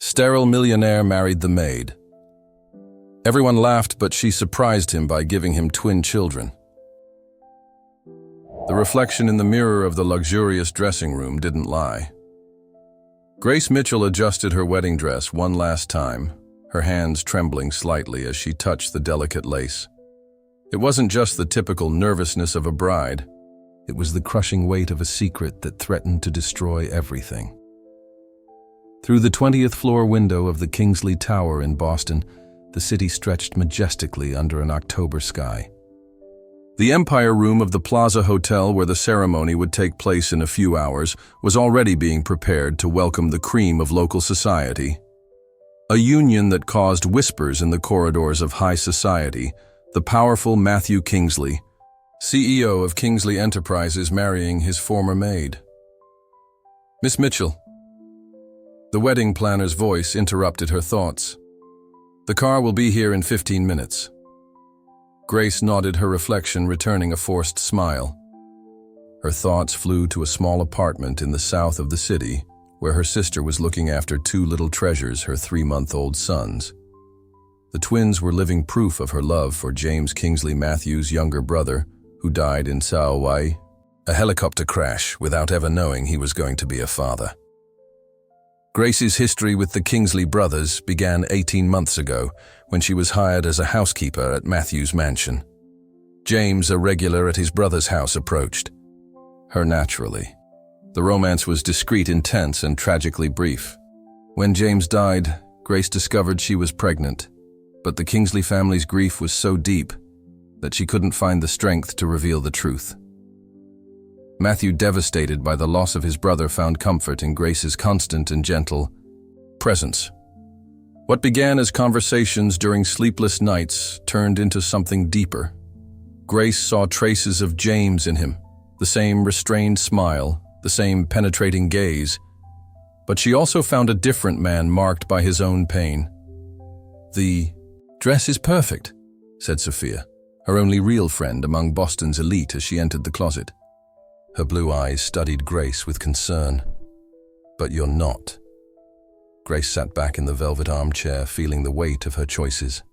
Sterile Millionaire married the Maid. Everyone laughed, but she surprised him by giving him twin children. The reflection in the mirror of the luxurious dressing room didn't lie. Grace Mitchell adjusted her wedding dress one last time, her hands trembling slightly as she touched the delicate lace. It wasn't just the typical nervousness of a bride. It was the crushing weight of a secret that threatened to destroy everything. Through the 20th floor window of the Kingsley Tower in Boston, the city stretched majestically under an October sky. The Empire Room of the Plaza Hotel, where the ceremony would take place in a few hours, was already being prepared to welcome the cream of local society. A union that caused whispers in the corridors of high society, the powerful Matthew Kingsley, CEO of Kingsley Enterprises, marrying his former maid. "Miss Mitchell." The wedding planner's voice interrupted her thoughts. "The car will be here in 15 minutes. Grace nodded, her reflection returning a forced smile. Her thoughts flew to a small apartment in the south of the city, where her sister was looking after two little treasures, her 3-month-old sons. The twins were living proof of her love for James Kingsley, Matthew's younger brother, who died in Hawaii, a helicopter crash, without ever knowing he was going to be a father. Grace's history with the Kingsley brothers began 18 months ago, when she was hired as a housekeeper at Matthew's mansion. James, a regular at his brother's house, approached her naturally. The romance was discreet, intense, and tragically brief. When James died, Grace discovered she was pregnant, but the Kingsley family's grief was so deep that she couldn't find the strength to reveal the truth. Matthew, devastated by the loss of his brother, found comfort in Grace's constant and gentle presence. What began as conversations during sleepless nights turned into something deeper. Grace saw traces of James in him, the same restrained smile, the same penetrating gaze, but she also found a different man marked by his own pain. "The dress is perfect," said Sophia, her only real friend among Boston's elite, as she entered the closet. Her blue eyes studied Grace with concern. "But you're not." Grace sat back in the velvet armchair, feeling the weight of her choices.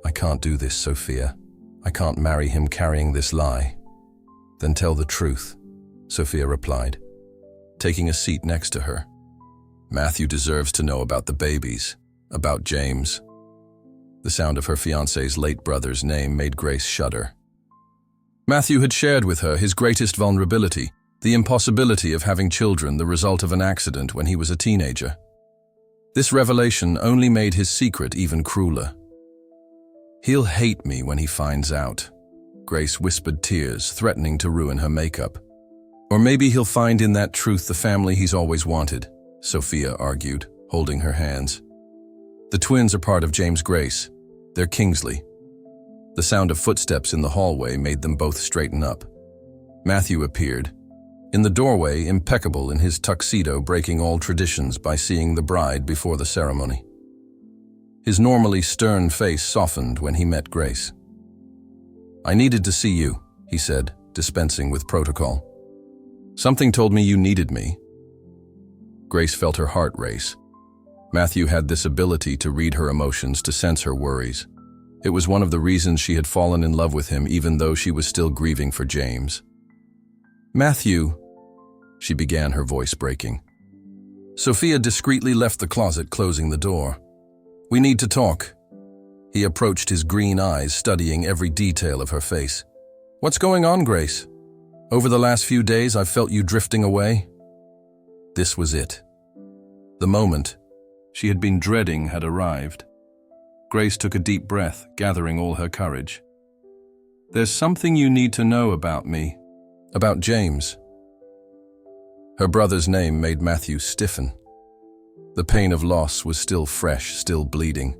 "I can't do this, Sophia. I can't marry him carrying this lie." "Then tell the truth," Sophia replied, taking a seat next to her. "Matthew deserves to know about the babies, about James." The sound of her fiancé's late brother's name made Grace shudder. Matthew had shared with her his greatest vulnerability, the impossibility of having children, the result of an accident when he was a teenager. This revelation only made his secret even crueler. "He'll hate me when he finds out," Grace whispered, tears threatening to ruin her makeup. "Or maybe he'll find in that truth the family he's always wanted," Sophia argued, holding her hands. "The twins are part of James Grace. They're Kingsley." The sound of footsteps in the hallway made them both straighten up. Matthew appeared, in the doorway, impeccable in his tuxedo, breaking all traditions by seeing the bride before the ceremony. His normally stern face softened when he met Grace. "I needed to see you," he said, dispensing with protocol. "Something told me you needed me." Grace felt her heart race. Matthew had this ability to read her emotions, to sense her worries. It was one of the reasons she had fallen in love with him, even though she was still grieving for James. "Matthew," she began, her voice breaking. Sophia discreetly left the closet, closing the door. "We need to talk." He approached, his green eyes studying every detail of her face. "What's going on, Grace? Over the last few days, I've felt you drifting away." This was it. The moment she had been dreading had arrived. Grace took a deep breath, gathering all her courage. "There's something you need to know about me, about James." Her brother's name made Matthew stiffen. The pain of loss was still fresh, still bleeding.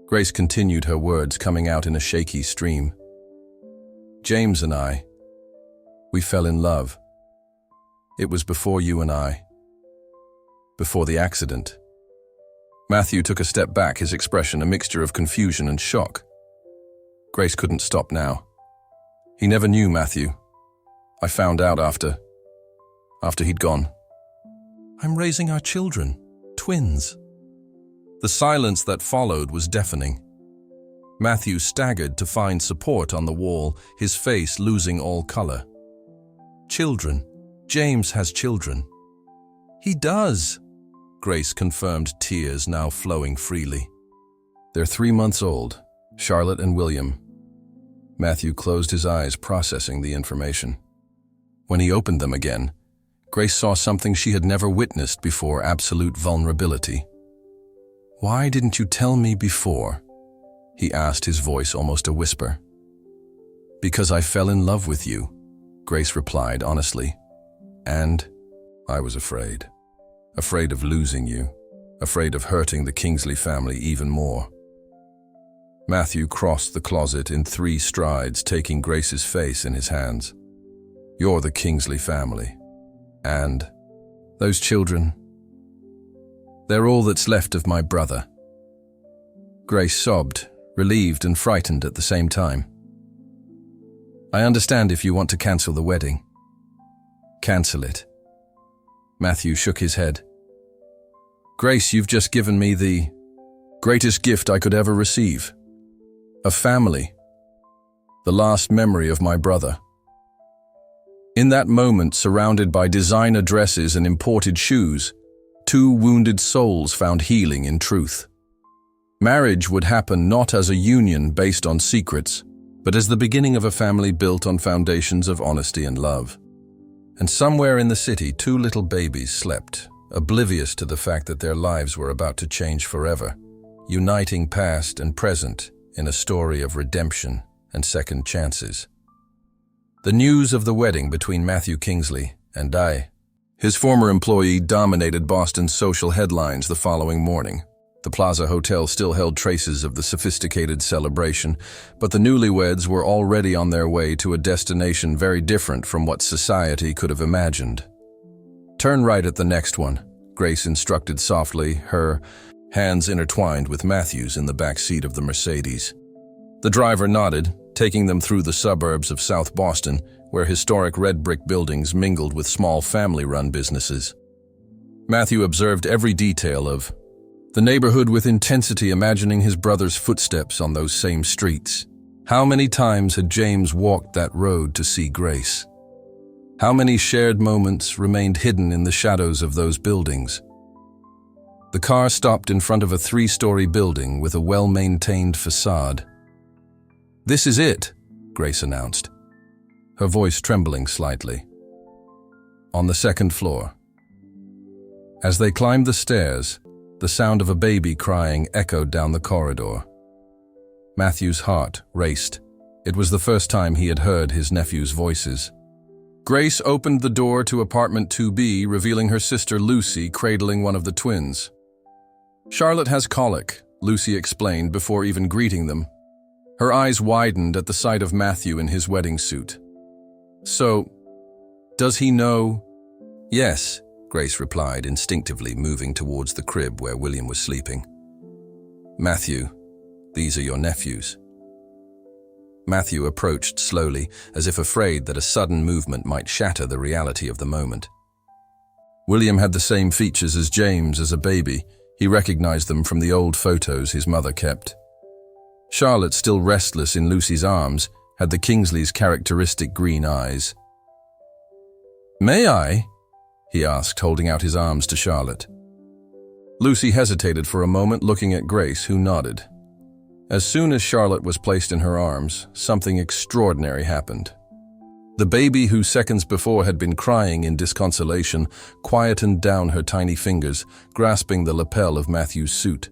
Grace continued, her words coming out in a shaky stream. "James and we fell in love. It was before you and before the accident." Matthew took a step back, his expression a mixture of confusion and shock. Grace couldn't stop now. "He never knew, Matthew. I found out after he'd gone." "I'm raising our children, twins. The silence that followed was deafening. Matthew staggered to find support on the wall, his face losing all color. Children. James has children. He does, Grace confirmed, tears now flowing freely. They're 3 months old, Charlotte and William. Matthew closed his eyes, processing the information. When he opened them again, Grace saw something she had never witnessed before: absolute vulnerability. "Why didn't you tell me before?" he asked, his voice almost a whisper. "Because I fell in love with you," Grace replied honestly. "And I was afraid. Afraid of losing you. Afraid of hurting the Kingsley family even more." Matthew crossed the closet in 3 strides, taking Grace's face in his hands. "You're the Kingsley family. And those children, they're all that's left of my brother." Grace sobbed, relieved and frightened at the same time. "I understand if you want to cancel the wedding." "Cancel it." Matthew shook his head. "Grace, you've just given me the greatest gift I could ever receive. A family. The last memory of my brother." In that moment, surrounded by designer dresses and imported shoes, 2 wounded souls found healing in truth. Marriage would happen not as a union based on secrets, but as the beginning of a family built on foundations of honesty and love. And somewhere in the city, 2 little babies slept, oblivious to the fact that their lives were about to change forever, uniting past and present in a story of redemption and second chances. The news of the wedding between Matthew Kingsley and his former employee, dominated Boston's social headlines the following morning. The Plaza Hotel still held traces of the sophisticated celebration, but the newlyweds were already on their way to a destination very different from what society could have imagined. "Turn right at the next one," Grace instructed softly, her hands intertwined with Matthew's in the back seat of the Mercedes. The driver nodded, taking them through the suburbs of South Boston, where historic red brick buildings mingled with small family-run businesses. Matthew observed every detail of the neighborhood with intensity, imagining his brother's footsteps on those same streets. How many times had James walked that road to see Grace? How many shared moments remained hidden in the shadows of those buildings? The car stopped in front of a 3-story building with a well-maintained facade. "This is it," Grace announced, her voice trembling slightly. On the 2nd floor. As they climbed the stairs, the sound of a baby crying echoed down the corridor. Matthew's heart raced. It was the first time he had heard his nephew's voices. Grace opened the door to apartment 2B, revealing her sister Lucy cradling one of the twins. "Charlotte has colic," Lucy explained before even greeting them. Her eyes widened at the sight of Matthew in his wedding suit. "So, does he know?" "Yes," Grace replied, instinctively moving towards the crib where William was sleeping. "Matthew, these are your nephews." Matthew approached slowly, as if afraid that a sudden movement might shatter the reality of the moment. William had the same features as James as a baby. He recognized them from the old photos his mother kept. Charlotte, still restless in Lucy's arms, had the Kingsleys' characteristic green eyes. "May I?" he asked, holding out his arms to Charlotte. Lucy hesitated for a moment, looking at Grace, who nodded. As soon as Charlotte was placed in her arms, something extraordinary happened. The baby, who seconds before had been crying in disconsolation, quietened down her tiny fingers, grasping the lapel of Matthew's suit.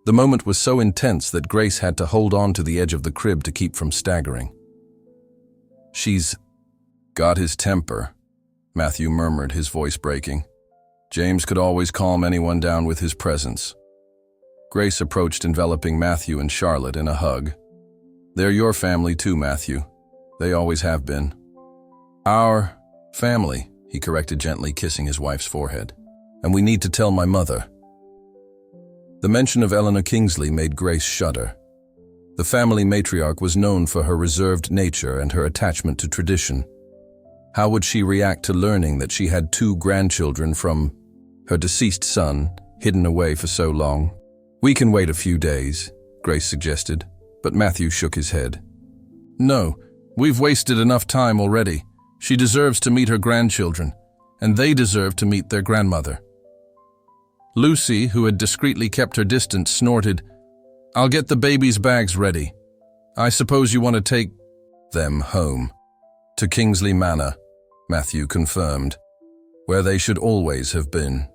The moment was so intense that Grace had to hold on to the edge of the crib to keep from staggering. "She's got his temper," Matthew murmured, his voice breaking. James could always calm anyone down with his presence. Grace approached, enveloping Matthew and Charlotte in a hug. "They're your family too, Matthew. They always have been." "Our family," he corrected gently, kissing his wife's forehead. "And we need to tell my mother." The mention of Eleanor Kingsley made Grace shudder. The family matriarch was known for her reserved nature and her attachment to tradition. How would she react to learning that she had 2 grandchildren from her deceased son, hidden away for so long. "We can wait a few days," Grace suggested, but Matthew shook his head. "No, we've wasted enough time already. She deserves to meet her grandchildren, and they deserve to meet their grandmother." Lucy, who had discreetly kept her distance, snorted, "I'll get the babies' bags ready. I suppose you want to take them home." "To Kingsley Manor," Matthew confirmed, "where they should always have been."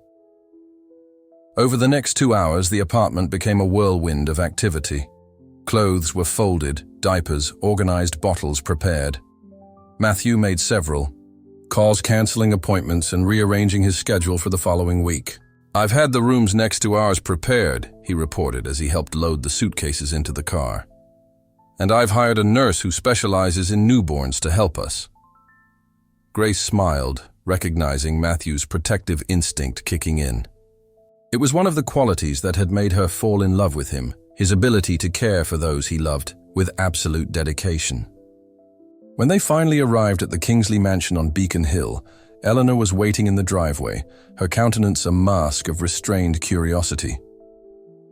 Over the next 2 hours, the apartment became a whirlwind of activity. Clothes were folded, diapers, organized, bottles prepared. Matthew made several calls, canceling appointments and rearranging his schedule for the following week. "I've had the rooms next to ours prepared," he reported as he helped load the suitcases into the car. "And I've hired a nurse who specializes in newborns to help us." Grace smiled, recognizing Matthew's protective instinct kicking in. It was one of the qualities that had made her fall in love with him, his ability to care for those he loved with absolute dedication. When they finally arrived at the Kingsley mansion on Beacon Hill, Eleanor was waiting in the driveway, her countenance a mask of restrained curiosity.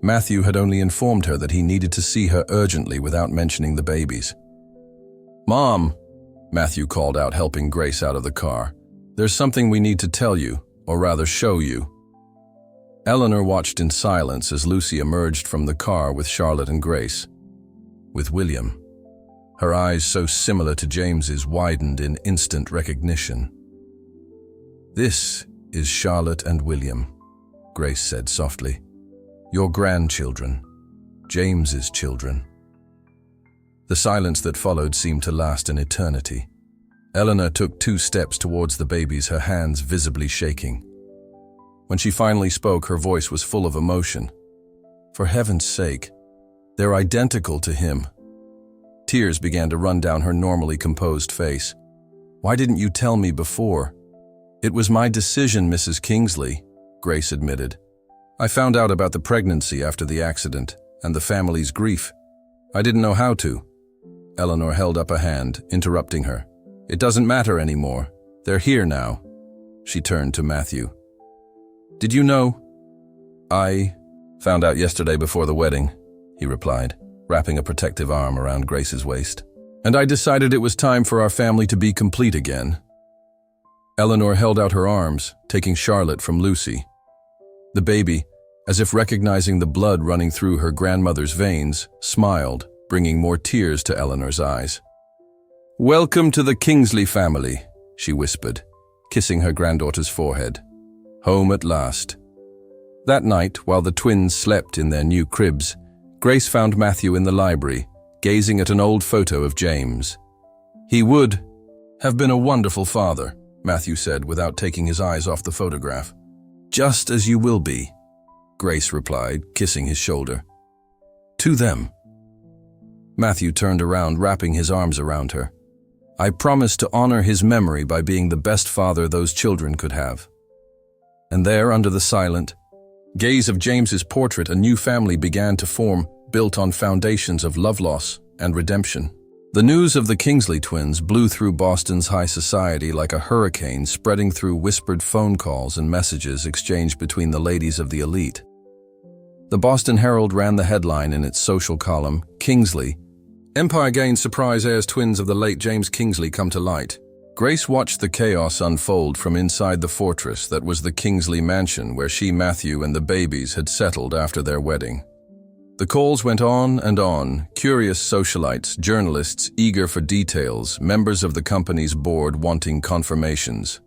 Matthew had only informed her that he needed to see her urgently without mentioning the babies. "Mom," Matthew called out, helping Grace out of the car. "There's something we need to tell you, or rather show you." Eleanor watched in silence as Lucy emerged from the car with Charlotte and Grace. With William. Her eyes, so similar to James's, widened in instant recognition. "This is Charlotte and William," Grace said softly. "Your grandchildren, James's children." The silence that followed seemed to last an eternity. Eleanor took 2 steps towards the babies, her hands visibly shaking. When she finally spoke, her voice was full of emotion. "For heaven's sake, they're identical to him." Tears began to run down her normally composed face. "Why didn't you tell me before?" "It was my decision, Mrs. Kingsley," Grace admitted. "I found out about the pregnancy after the accident and the family's grief. I didn't know how to." Eleanor held up a hand, interrupting her. "It doesn't matter anymore. They're here now." She turned to Matthew. "Did you know?" "I found out yesterday before the wedding," he replied, wrapping a protective arm around Grace's waist. "And I decided it was time for our family to be complete again." Eleanor held out her arms, taking Charlotte from Lucy. The baby, as if recognizing the blood running through her grandmother's veins, smiled, bringing more tears to Eleanor's eyes. "Welcome to the Kingsley family," she whispered, kissing her granddaughter's forehead. "Home at last." That night, while the twins slept in their new cribs, Grace found Matthew in the library, gazing at an old photo of James. "He would have been a wonderful father," Matthew said without taking his eyes off the photograph. "Just as you will be," Grace replied, kissing his shoulder. "To them." Matthew turned around, wrapping his arms around her. "I promise to honor his memory by being the best father those children could have." And there, under the silent gaze of James's portrait, a new family began to form, built on foundations of love, loss, and redemption. The news of the Kingsley twins blew through Boston's high society like a hurricane, spreading through whispered phone calls and messages exchanged between the ladies of the elite. The Boston Herald ran the headline in its social column, "Kingsley, Empire gains surprise heirs twins of the late James Kingsley come to light." Grace watched the chaos unfold from inside the fortress that was the Kingsley mansion where she, Matthew, and the babies had settled after their wedding. The calls went on, curious socialites, journalists eager for details, members of the company's board wanting confirmations.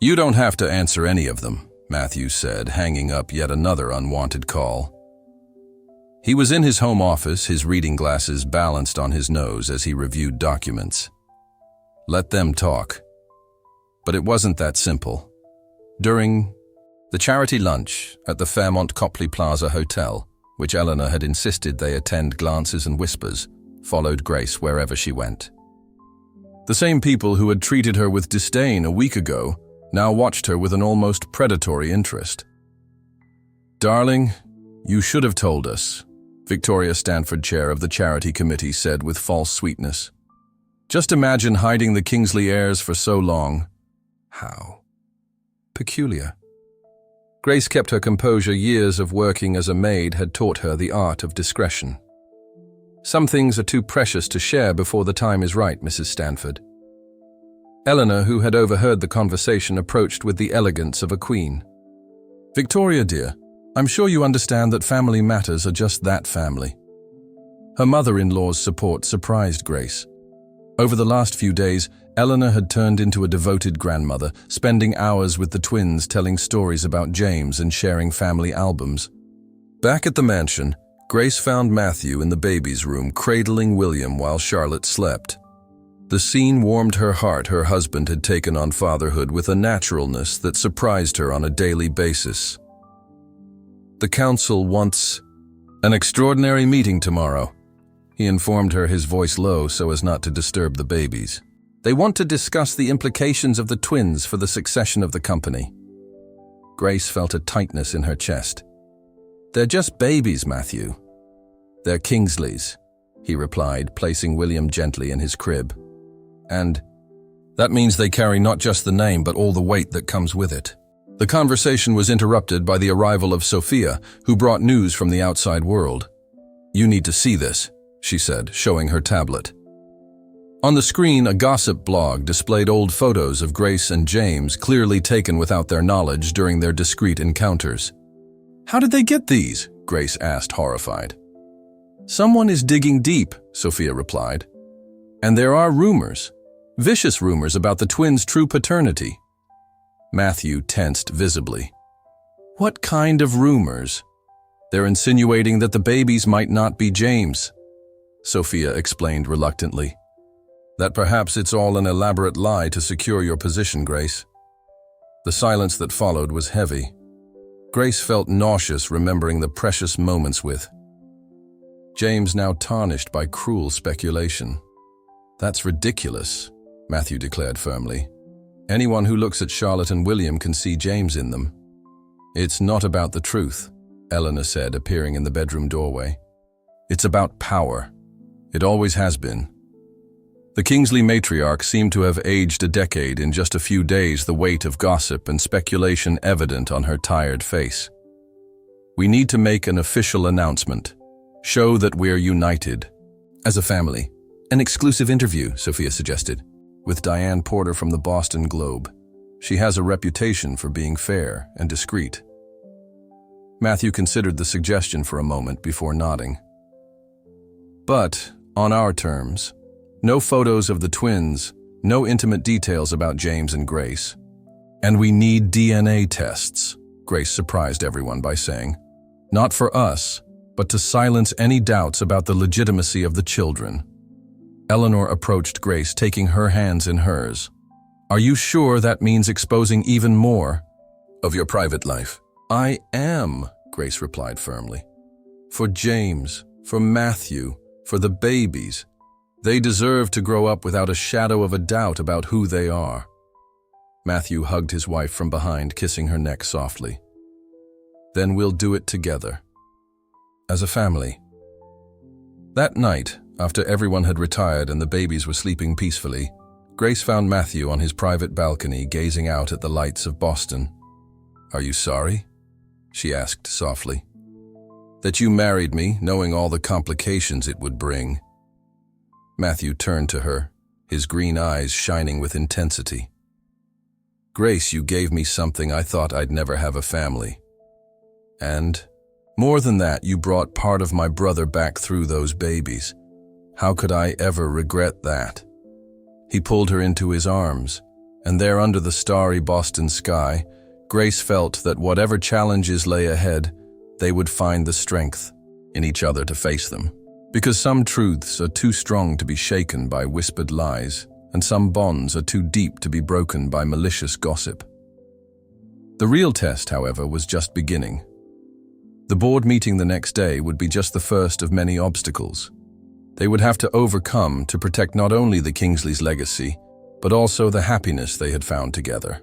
"You don't have to answer any of them," Matthew said, hanging up yet another unwanted call. He was in his home office, his reading glasses balanced on his nose as he reviewed documents. Let them talk. But it wasn't that simple. During the charity lunch at the Fairmont Copley Plaza Hotel, which Eleanor had insisted they attend, glances and whispers followed Grace wherever she went. The same people who had treated her with disdain a week ago now watched her with an almost predatory interest. "Darling, you should have told us," Victoria Stanford, chair of the charity committee, said with false sweetness. "Just imagine hiding the Kingsley heirs for so long." "How peculiar." Grace kept her composure. Years of working as a maid had taught her the art of discretion. Some things are too precious to share before the time is right, Mrs. Stanford. Eleanor, who had overheard the conversation, approached with the elegance of a queen. Victoria, dear, I'm sure you understand that family matters are just that, family. Her mother-in-law's support surprised Grace. Over the last few days, Eleanor had turned into a devoted grandmother, spending hours with the twins telling stories about James and sharing family albums. Back at the mansion, Grace found Matthew in the baby's room, cradling William while Charlotte slept. The scene warmed her heart. Her husband had taken on fatherhood with a naturalness that surprised her on a daily basis. The council wants an extraordinary meeting tomorrow, he informed her, his voice low so as not to disturb the babies. They want to discuss the implications of the twins for the succession of the company. Grace felt a tightness in her chest. They're just babies, Matthew. They're Kingsleys, he replied, placing William gently in his crib. And that means they carry not just the name but all the weight that comes with it. The conversation was interrupted by the arrival of Sophia, who brought news from the outside world. You need to see this, she said, showing her tablet. On the screen, a gossip blog displayed old photos of Grace and James, clearly taken without their knowledge during their discreet encounters. How did they get these? Grace asked, horrified. Someone is digging deep, Sophia replied. And there are rumors, vicious rumors about the twins' true paternity. Matthew tensed visibly. What kind of rumors? They're insinuating that the babies might not be James, Sophia explained reluctantly. That perhaps it's all an elaborate lie to secure your position, Grace. The silence that followed was heavy. Grace felt nauseous remembering the precious moments with James, now tarnished by cruel speculation. That's ridiculous, Matthew declared firmly. Anyone who looks at Charlotte and William can see James in them. It's not about the truth, Eleanor said, appearing in the bedroom doorway. It's about power. It always has been. The Kingsley matriarch seemed to have aged a decade in just a few days, the weight of gossip and speculation evident on her tired face. We need to make an official announcement. Show that we're united. As a family. An exclusive interview, Sophia suggested, with Diane Porter from the Boston Globe. She has a reputation for being fair and discreet. Matthew considered the suggestion for a moment before nodding. But, on our terms, no photos of the twins, no intimate details about James and Grace. And we need DNA tests, Grace surprised everyone by saying. Not for us, but to silence any doubts about the legitimacy of the children. Eleanor approached Grace, taking her hands in hers. Are you sure that means exposing even more of your private life? I am, Grace replied firmly. For James, for Matthew, for the babies. They deserve to grow up without a shadow of a doubt about who they are. Matthew hugged his wife from behind, kissing her neck softly. Then we'll do it together. As a family. That night, after everyone had retired and the babies were sleeping peacefully, Grace found Matthew on his private balcony gazing out at the lights of Boston. Are you sorry? She asked softly. That you married me, knowing all the complications it would bring. Matthew turned to her, his green eyes shining with intensity. Grace, you gave me something I thought I'd never have, a family. And, more than that, you brought part of my brother back through those babies. How could I ever regret that? He pulled her into his arms, and there under the starry Boston sky, Grace felt that whatever challenges lay ahead, they would find the strength in each other to face them. Because some truths are too strong to be shaken by whispered lies, and some bonds are too deep to be broken by malicious gossip. The real test, however, was just beginning. The board meeting the next day would be just the first of many obstacles they would have to overcome to protect not only the Kingsleys' legacy, but also the happiness they had found together.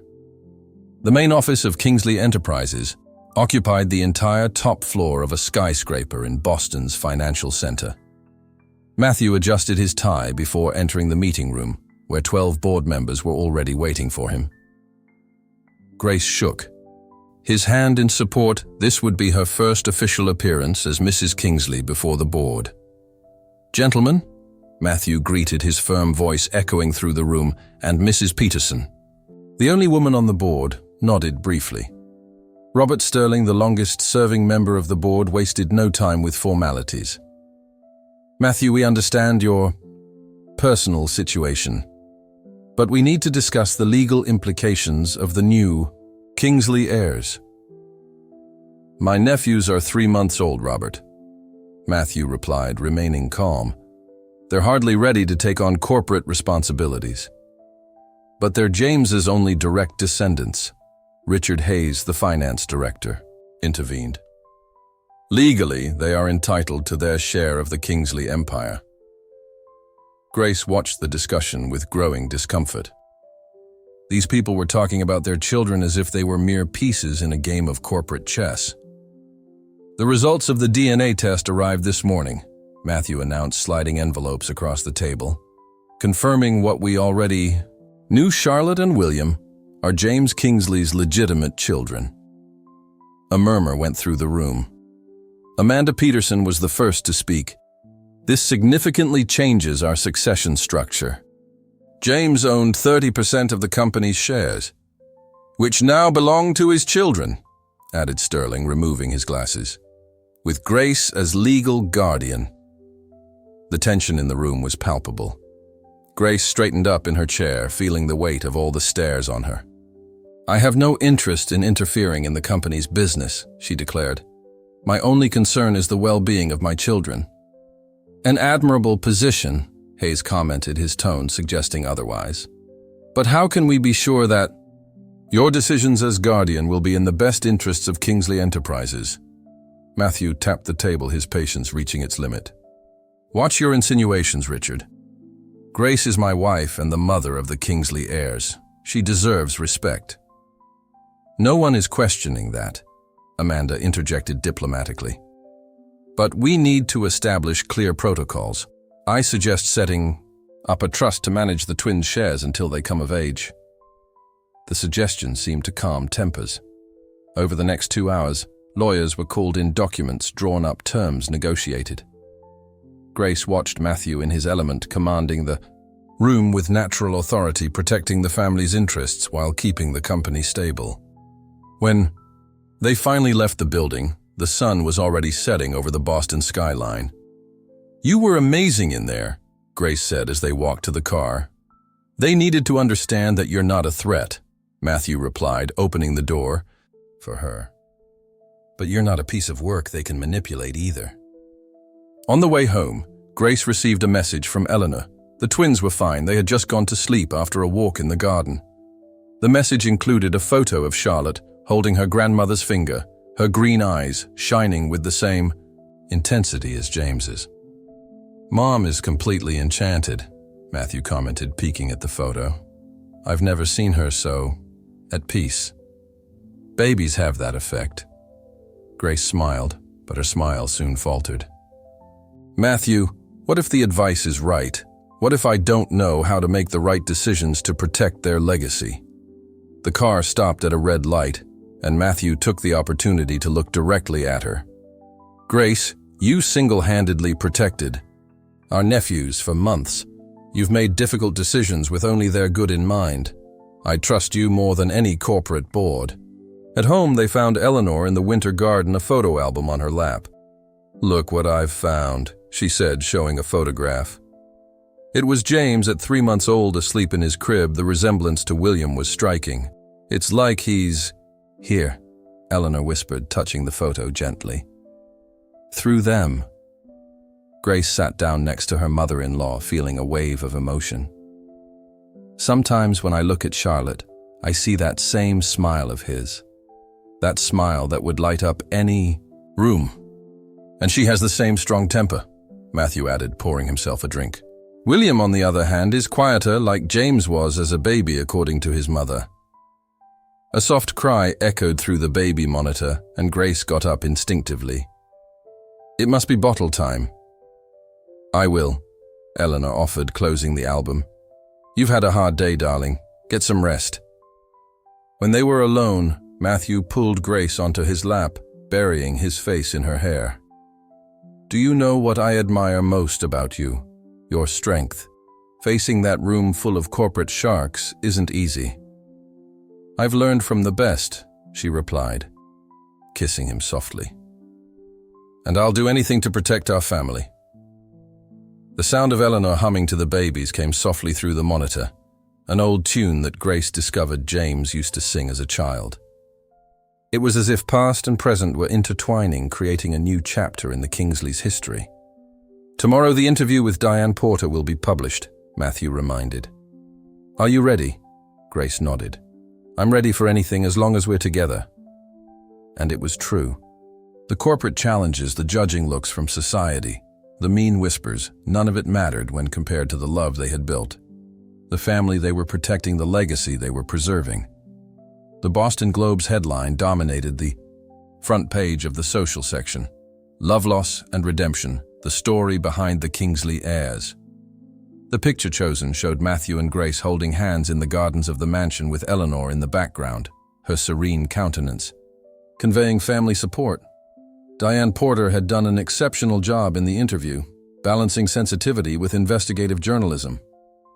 The main office of Kingsley Enterprises occupied the entire top floor of a skyscraper in Boston's financial center. Matthew adjusted his tie before entering the meeting room, where 12 board members were already waiting for him. Grace shook. his hand in support. This would be her first official appearance as Mrs. Kingsley before the board. "Gentlemen," Matthew greeted, his firm voice echoing through the room, "and Mrs. Peterson." The only woman on the board nodded briefly. Robert Sterling, the longest-serving member of the board, wasted no time with formalities. "Matthew, we understand your personal situation, but we need to discuss the legal implications of the new Kingsley heirs." "My nephews are 3 months old, Robert," Matthew replied, remaining calm. "They're hardly ready to take on corporate responsibilities. But they're James's only direct descendants." Richard Hayes, the finance director, intervened. "Legally, they are entitled to their share of the Kingsley empire." Grace watched the discussion with growing discomfort. These people were talking about their children as if they were mere pieces in a game of corporate chess. "The results of the DNA test arrived this morning," Matthew announced, sliding envelopes across the table, "confirming what we already knew. Charlotte and William are James Kingsley's legitimate children." A murmur went through the room. Amanda Peterson was the first to speak. "This significantly changes our succession structure. James owned 30% of the company's shares, which now belong to his children," added Sterling, removing his glasses, "with Grace as legal guardian." The tension in the room was palpable. Grace straightened up in her chair, feeling the weight of all the stares on her. "I have no interest in interfering in the company's business," she declared. "My only concern is the well-being of my children." "An admirable position," Hayes commented, his tone suggesting otherwise. "But how can we be sure that—" "Your decisions as guardian will be in the best interests of Kingsley Enterprises." Matthew tapped the table, his patience reaching its limit. "Watch your insinuations, Richard. Grace is my wife and the mother of the Kingsley heirs. She deserves respect." "No one is questioning that," Amanda interjected diplomatically. "But we need to establish clear protocols. I suggest setting up a trust to manage the twins' shares until they come of age." The suggestion seemed to calm tempers. Over the next 2 hours, lawyers were called in, documents drawn up, terms negotiated. Grace watched Matthew in his element, commanding the room with natural authority, protecting the family's interests while keeping the company stable. When they finally left the building, the sun was already setting over the Boston skyline. "You were amazing in there," Grace said as they walked to the car. "They needed to understand that you're not a threat," Matthew replied, opening the door for her. "But you're not a piece of work they can manipulate either." On the way home, Grace received a message from Eleanor. The twins were fine. They had just gone to sleep after a walk in the garden. The message included a photo of Charlotte holding her grandmother's finger, her green eyes shining with the same intensity as James's. "Mom is completely enchanted," Matthew commented, peeking at the photo. "I've never seen her so at peace. Babies have that effect." Grace smiled, but her smile soon faltered. "Matthew, what if the advice is right? What if I don't know how to make the right decisions to protect their legacy?" The car stopped at a red light, and Matthew took the opportunity to look directly at her. "Grace, you single-handedly protected our nephews for months. You've made difficult decisions with only their good in mind. I trust you more than any corporate board." At home, they found Eleanor in the winter garden, a photo album on her lap. "Look what I've found," she said, showing a photograph. It was James at 3 months old, asleep in his crib. The resemblance to William was striking. "It's like he's—" "Here," Eleanor whispered, touching the photo gently. "Through them." Grace sat down next to her mother-in-law, feeling a wave of emotion. "Sometimes when I look at Charlotte, I see that same smile of his. That smile that would light up any room. And she has the same strong temper," Matthew added, pouring himself a drink. "William, on the other hand, is quieter, like James was as a baby, according to his mother." A soft cry echoed through the baby monitor, and Grace got up instinctively. "It must be bottle time." "I will," Eleanor offered, closing the album. "You've had a hard day, darling. Get some rest." When they were alone, Matthew pulled Grace onto his lap, burying his face in her hair. "Do you know what I admire most about you? Your strength. Facing that room full of corporate sharks isn't easy." "I've learned from the best," she replied, kissing him softly. "And I'll do anything to protect our family." The sound of Eleanor humming to the babies came softly through the monitor, an old tune that Grace discovered James used to sing as a child. It was as if past and present were intertwining, creating a new chapter in the Kingsleys' history. "Tomorrow the interview with Diane Porter will be published," Matthew reminded. "Are you ready?" Grace nodded. "I'm ready for anything as long as we're together." And it was true. The corporate challenges, the judging looks from society, the mean whispers, none of it mattered when compared to the love they had built. The family they were protecting, the legacy they were preserving. The Boston Globe's headline dominated the front page of the social section. "Love Loss and Redemption, the story behind the Kingsley heirs." The picture chosen showed Matthew and Grace holding hands in the gardens of the mansion with Eleanor in the background, her serene countenance, conveying family support. Diane Porter had done an exceptional job in the interview, balancing sensitivity with investigative journalism.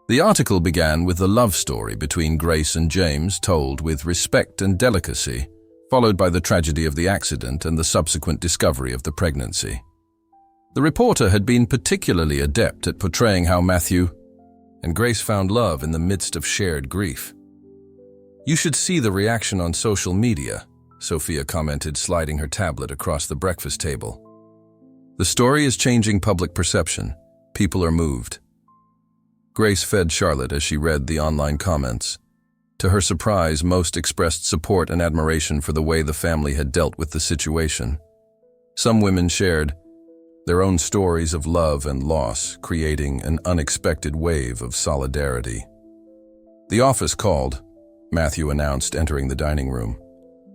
The article began with the love story between Grace and James, told with respect and delicacy, followed by the tragedy of the accident and the subsequent discovery of the pregnancy. The reporter had been particularly adept at portraying how Matthew and Grace found love in the midst of shared grief. "You should see the reaction on social media," Sophia commented, sliding her tablet across the breakfast table. "The story is changing public perception. People are moved." Grace fed Charlotte as she read the online comments. To her surprise, most expressed support and admiration for the way the family had dealt with the situation. Some women shared their own stories of love and loss, creating an unexpected wave of solidarity. "The office called," Matthew announced, entering the dining room.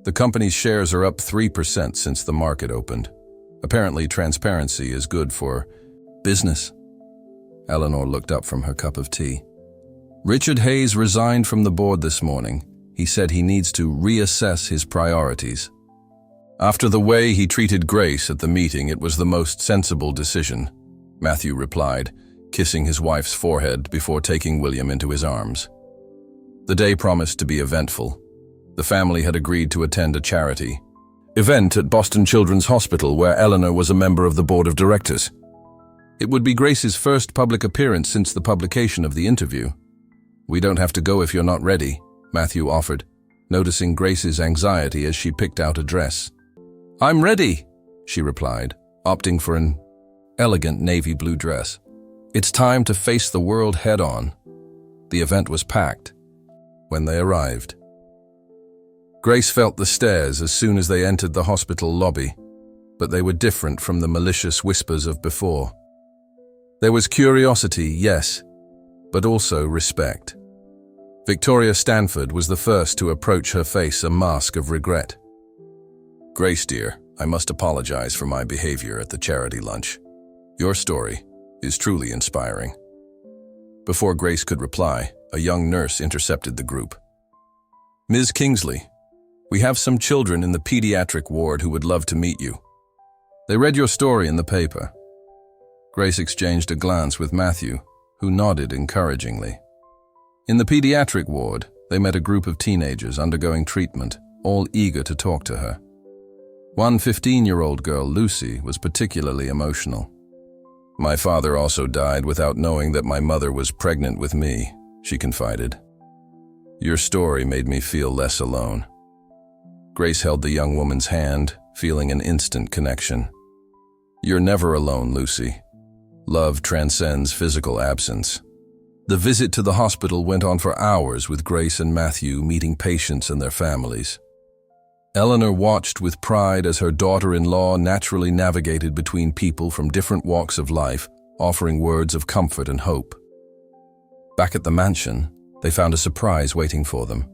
"The company's shares are up 3% since the market opened. Apparently, transparency is good for business." Eleanor looked up from her cup of tea. "Richard Hayes resigned from the board this morning. He said he needs to reassess his priorities. After the way he treated Grace at the meeting, it was the most sensible decision," Matthew replied, kissing his wife's forehead before taking William into his arms. The day promised to be eventful. The family had agreed to attend a charity event at Boston Children's Hospital where Eleanor was a member of the board of directors. It would be Grace's first public appearance since the publication of the interview. "We don't have to go if you're not ready," Matthew offered, noticing Grace's anxiety as she picked out a dress. "I'm ready," she replied, opting for an elegant navy blue dress. "It's time to face the world head-on." The event was packed when they arrived. Grace felt the stares as soon as they entered the hospital lobby, but they were different from the malicious whispers of before. There was curiosity, yes, but also respect. Victoria Stanford was the first to approach, her face a mask of regret. "Grace, dear, I must apologize for my behavior at the charity lunch. Your story is truly inspiring." Before Grace could reply, a young nurse intercepted the group. "Ms. Kingsley, we have some children in the pediatric ward who would love to meet you. They read your story in the paper." Grace exchanged a glance with Matthew, who nodded encouragingly. In the pediatric ward, they met a group of teenagers undergoing treatment, all eager to talk to her. One 15-year-old girl, Lucy, was particularly emotional. "My father also died without knowing that my mother was pregnant with me," she confided. "Your story made me feel less alone." Grace held the young woman's hand, feeling an instant connection. "You're never alone, Lucy. Love transcends physical absence." The visit to the hospital went on for hours, with Grace and Matthew meeting patients and their families. Eleanor watched with pride as her daughter-in-law naturally navigated between people from different walks of life, offering words of comfort and hope. Back at the mansion, they found a surprise waiting for them.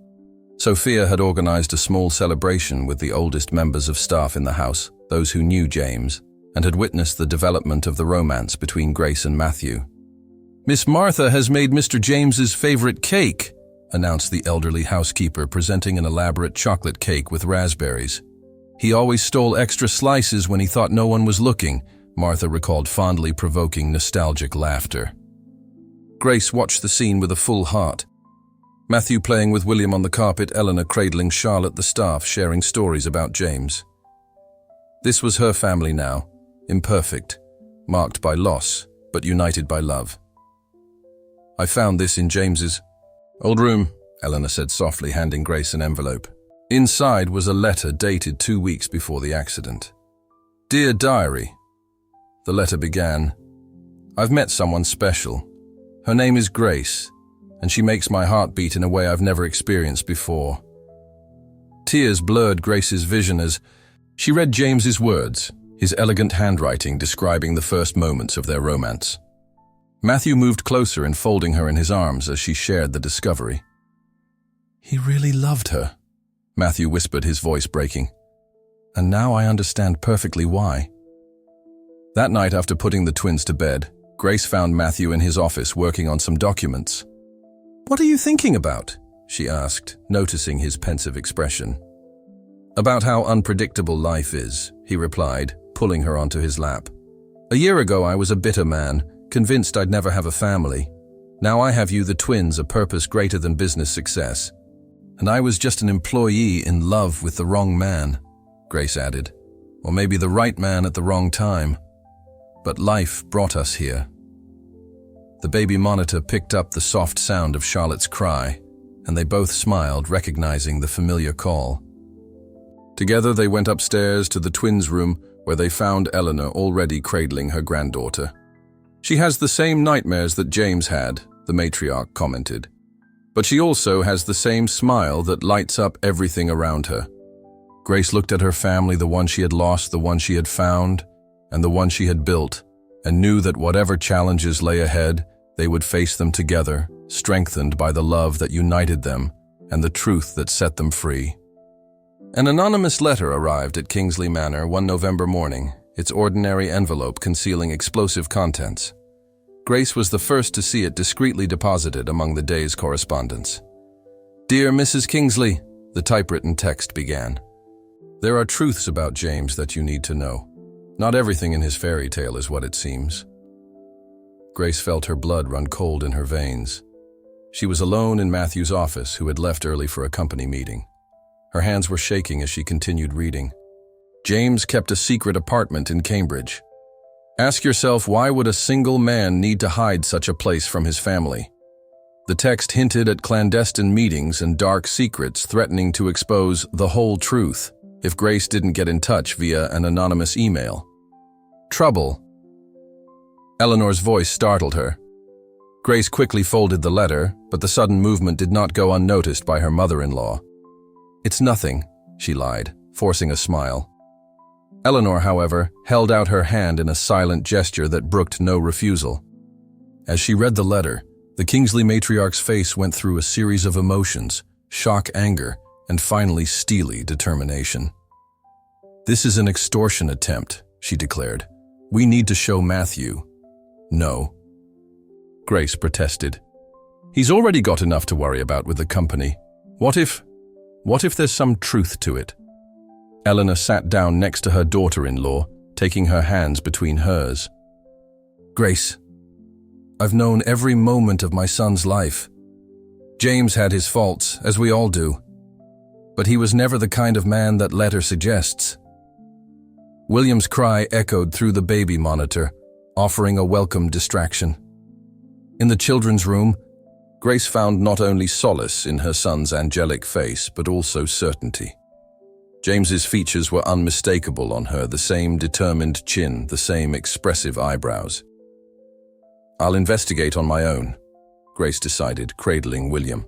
Sophia had organized a small celebration with the oldest members of staff in the house, those who knew James, and had witnessed the development of the romance between Grace and Matthew. "Miss Martha has made Mr. James's favorite cake," announced the elderly housekeeper, presenting an elaborate chocolate cake with raspberries. "He always stole extra slices when he thought no one was looking," Martha recalled fondly, provoking nostalgic laughter. Grace watched the scene with a full heart. Matthew playing with William on the carpet, Eleanor cradling Charlotte, the staff sharing stories about James. This was her family now, imperfect, marked by loss, but united by love. "I found this in James's old room," Eleanor said softly, handing Grace an envelope. Inside was a letter dated 2 weeks before the accident. "Dear Diary," the letter began, "I've met someone special. Her name is Grace, and she makes my heart beat in a way I've never experienced before." Tears blurred Grace's vision as she read James's words, his elegant handwriting describing the first moments of their romance. Matthew moved closer, enfolding her in his arms as she shared the discovery. "He really loved her," Matthew whispered, his voice breaking. "And now I understand perfectly why." That night, after putting the twins to bed, Grace found Matthew in his office working on some documents. "What are you thinking about?" she asked, noticing his pensive expression. "About how unpredictable life is," he replied, pulling her onto his lap. "A year ago I was a bitter man, convinced I'd never have a family. Now I have you, the twins, a purpose greater than business success. And I was just an employee in love with the wrong man," Grace added. "Or maybe the right man at the wrong time. But life brought us here." The baby monitor picked up the soft sound of Charlotte's cry, and they both smiled, recognizing the familiar call. Together they went upstairs to the twins' room, where they found Eleanor already cradling her granddaughter. "She has the same nightmares that James had," the matriarch commented. "But she also has the same smile that lights up everything around her." Grace looked at her family, the one she had lost, the one she had found, and the one she had built, and knew that whatever challenges lay ahead, they would face them together, strengthened by the love that united them and the truth that set them free. An anonymous letter arrived at Kingsley Manor one November morning, its ordinary envelope concealing explosive contents. Grace was the first to see it discreetly deposited among the day's correspondence. "Dear Mrs. Kingsley," the typewritten text began. "There are truths about James that you need to know. Not everything in his fairy tale is what it seems." Grace felt her blood run cold in her veins. She was alone in Matthew's office, who had left early for a company meeting. Her hands were shaking as she continued reading. James kept a secret apartment in Cambridge. Ask yourself, why would a single man need to hide such a place from his family? The text hinted at clandestine meetings and dark secrets, threatening to expose the whole truth if Grace didn't get in touch via an anonymous email. Trouble. Eleanor's voice startled her. Grace quickly folded the letter, but the sudden movement did not go unnoticed by her mother-in-law. "It's nothing," she lied, forcing a smile. Eleanor, however, held out her hand in a silent gesture that brooked no refusal. As she read the letter, the Kingsley matriarch's face went through a series of emotions: shock, anger, and finally steely determination. "This is an extortion attempt," she declared. "We need to show Matthew." "No," Grace protested. "He's already got enough to worry about with the company. What if there's some truth to it?" Eleanor sat down next to her daughter-in-law, taking her hands between hers. "Grace, I've known every moment of my son's life. James had his faults, as we all do. But he was never the kind of man that letter suggests." William's cry echoed through the baby monitor, offering a welcome distraction. In the children's room, Grace found not only solace in her son's angelic face, but also certainty. James's features were unmistakable on her, the same determined chin, the same expressive eyebrows. "I'll investigate on my own," Grace decided, cradling William.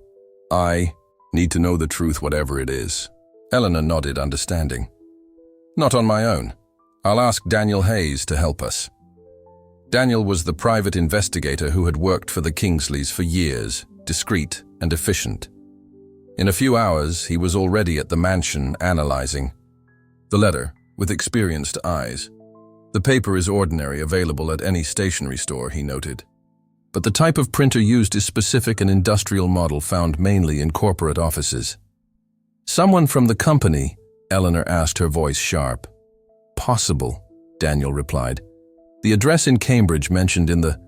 "I need to know the truth, whatever it is." Eleanor nodded, understanding. "Not on my own. I'll ask Daniel Hayes to help us." Daniel was the private investigator who had worked for the Kingsleys for years, discreet and efficient. In a few hours, he was already at the mansion analyzing the letter with experienced eyes. "The paper is ordinary, available at any stationery store," he noted. but the type of printer used is specific and industrial model found mainly in corporate offices. Someone from the company, Eleanor asked, her voice sharp. Possible, Daniel replied. The address in Cambridge mentioned in the